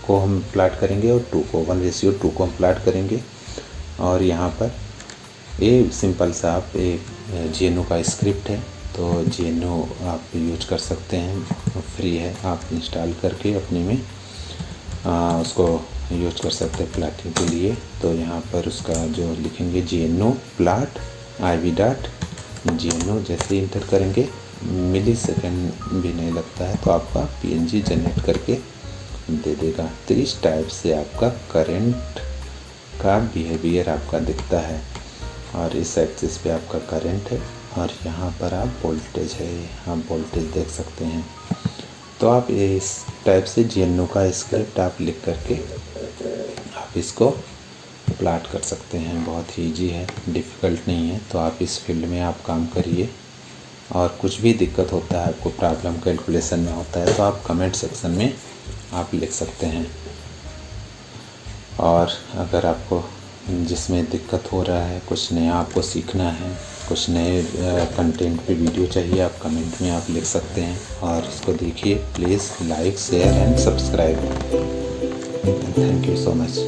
को हम प्लाट करेंगे और 2 को 1:2 को हम प्लाट करेंगे। और यहाँ पर ये सिंपल सा आप GNU का स्क्रिप्ट है, तो GNU आप यूज कर सकते हैं, फ्री है, आप इंस्टॉल करके अपने में उसको यूज कर सकते हैं प्लाटिंग के लिए। तो यहाँ पर उसका जो लिखेंगे GNU प्लाट iv.GNU जैसे इंटर करेंगे मिली सेकेंड भी नहीं लगता है तो आपका PNG जनरेट करके दे देगा। तो इस टाइप से आपका करंट का बिहेवियर आपका दिखता है और इस एक्सिस पे आपका करंट है और यहाँ पर आप वोल्टेज है, आप वोल्टेज देख सकते हैं। तो आप इस टाइप से GNU का स्क्रिप्ट आप लिख करके आप इसको प्लाट कर सकते हैं। बहुत ही ईजी है, डिफ़िकल्ट नहीं है। तो आप इस फील्ड में आप काम करिए और कुछ भी दिक्कत होता है, आपको प्रॉब्लम कैलकुलेशन में होता है तो आप कमेंट सेक्शन में आप लिख सकते हैं। और अगर आपको जिसमें दिक्कत हो रहा है, कुछ नया आपको सीखना है, कुछ नए कंटेंट पे वीडियो चाहिए, आप कमेंट में आप लिख सकते हैं और इसको देखिए। Please like, share and subscribe. Thank you so much.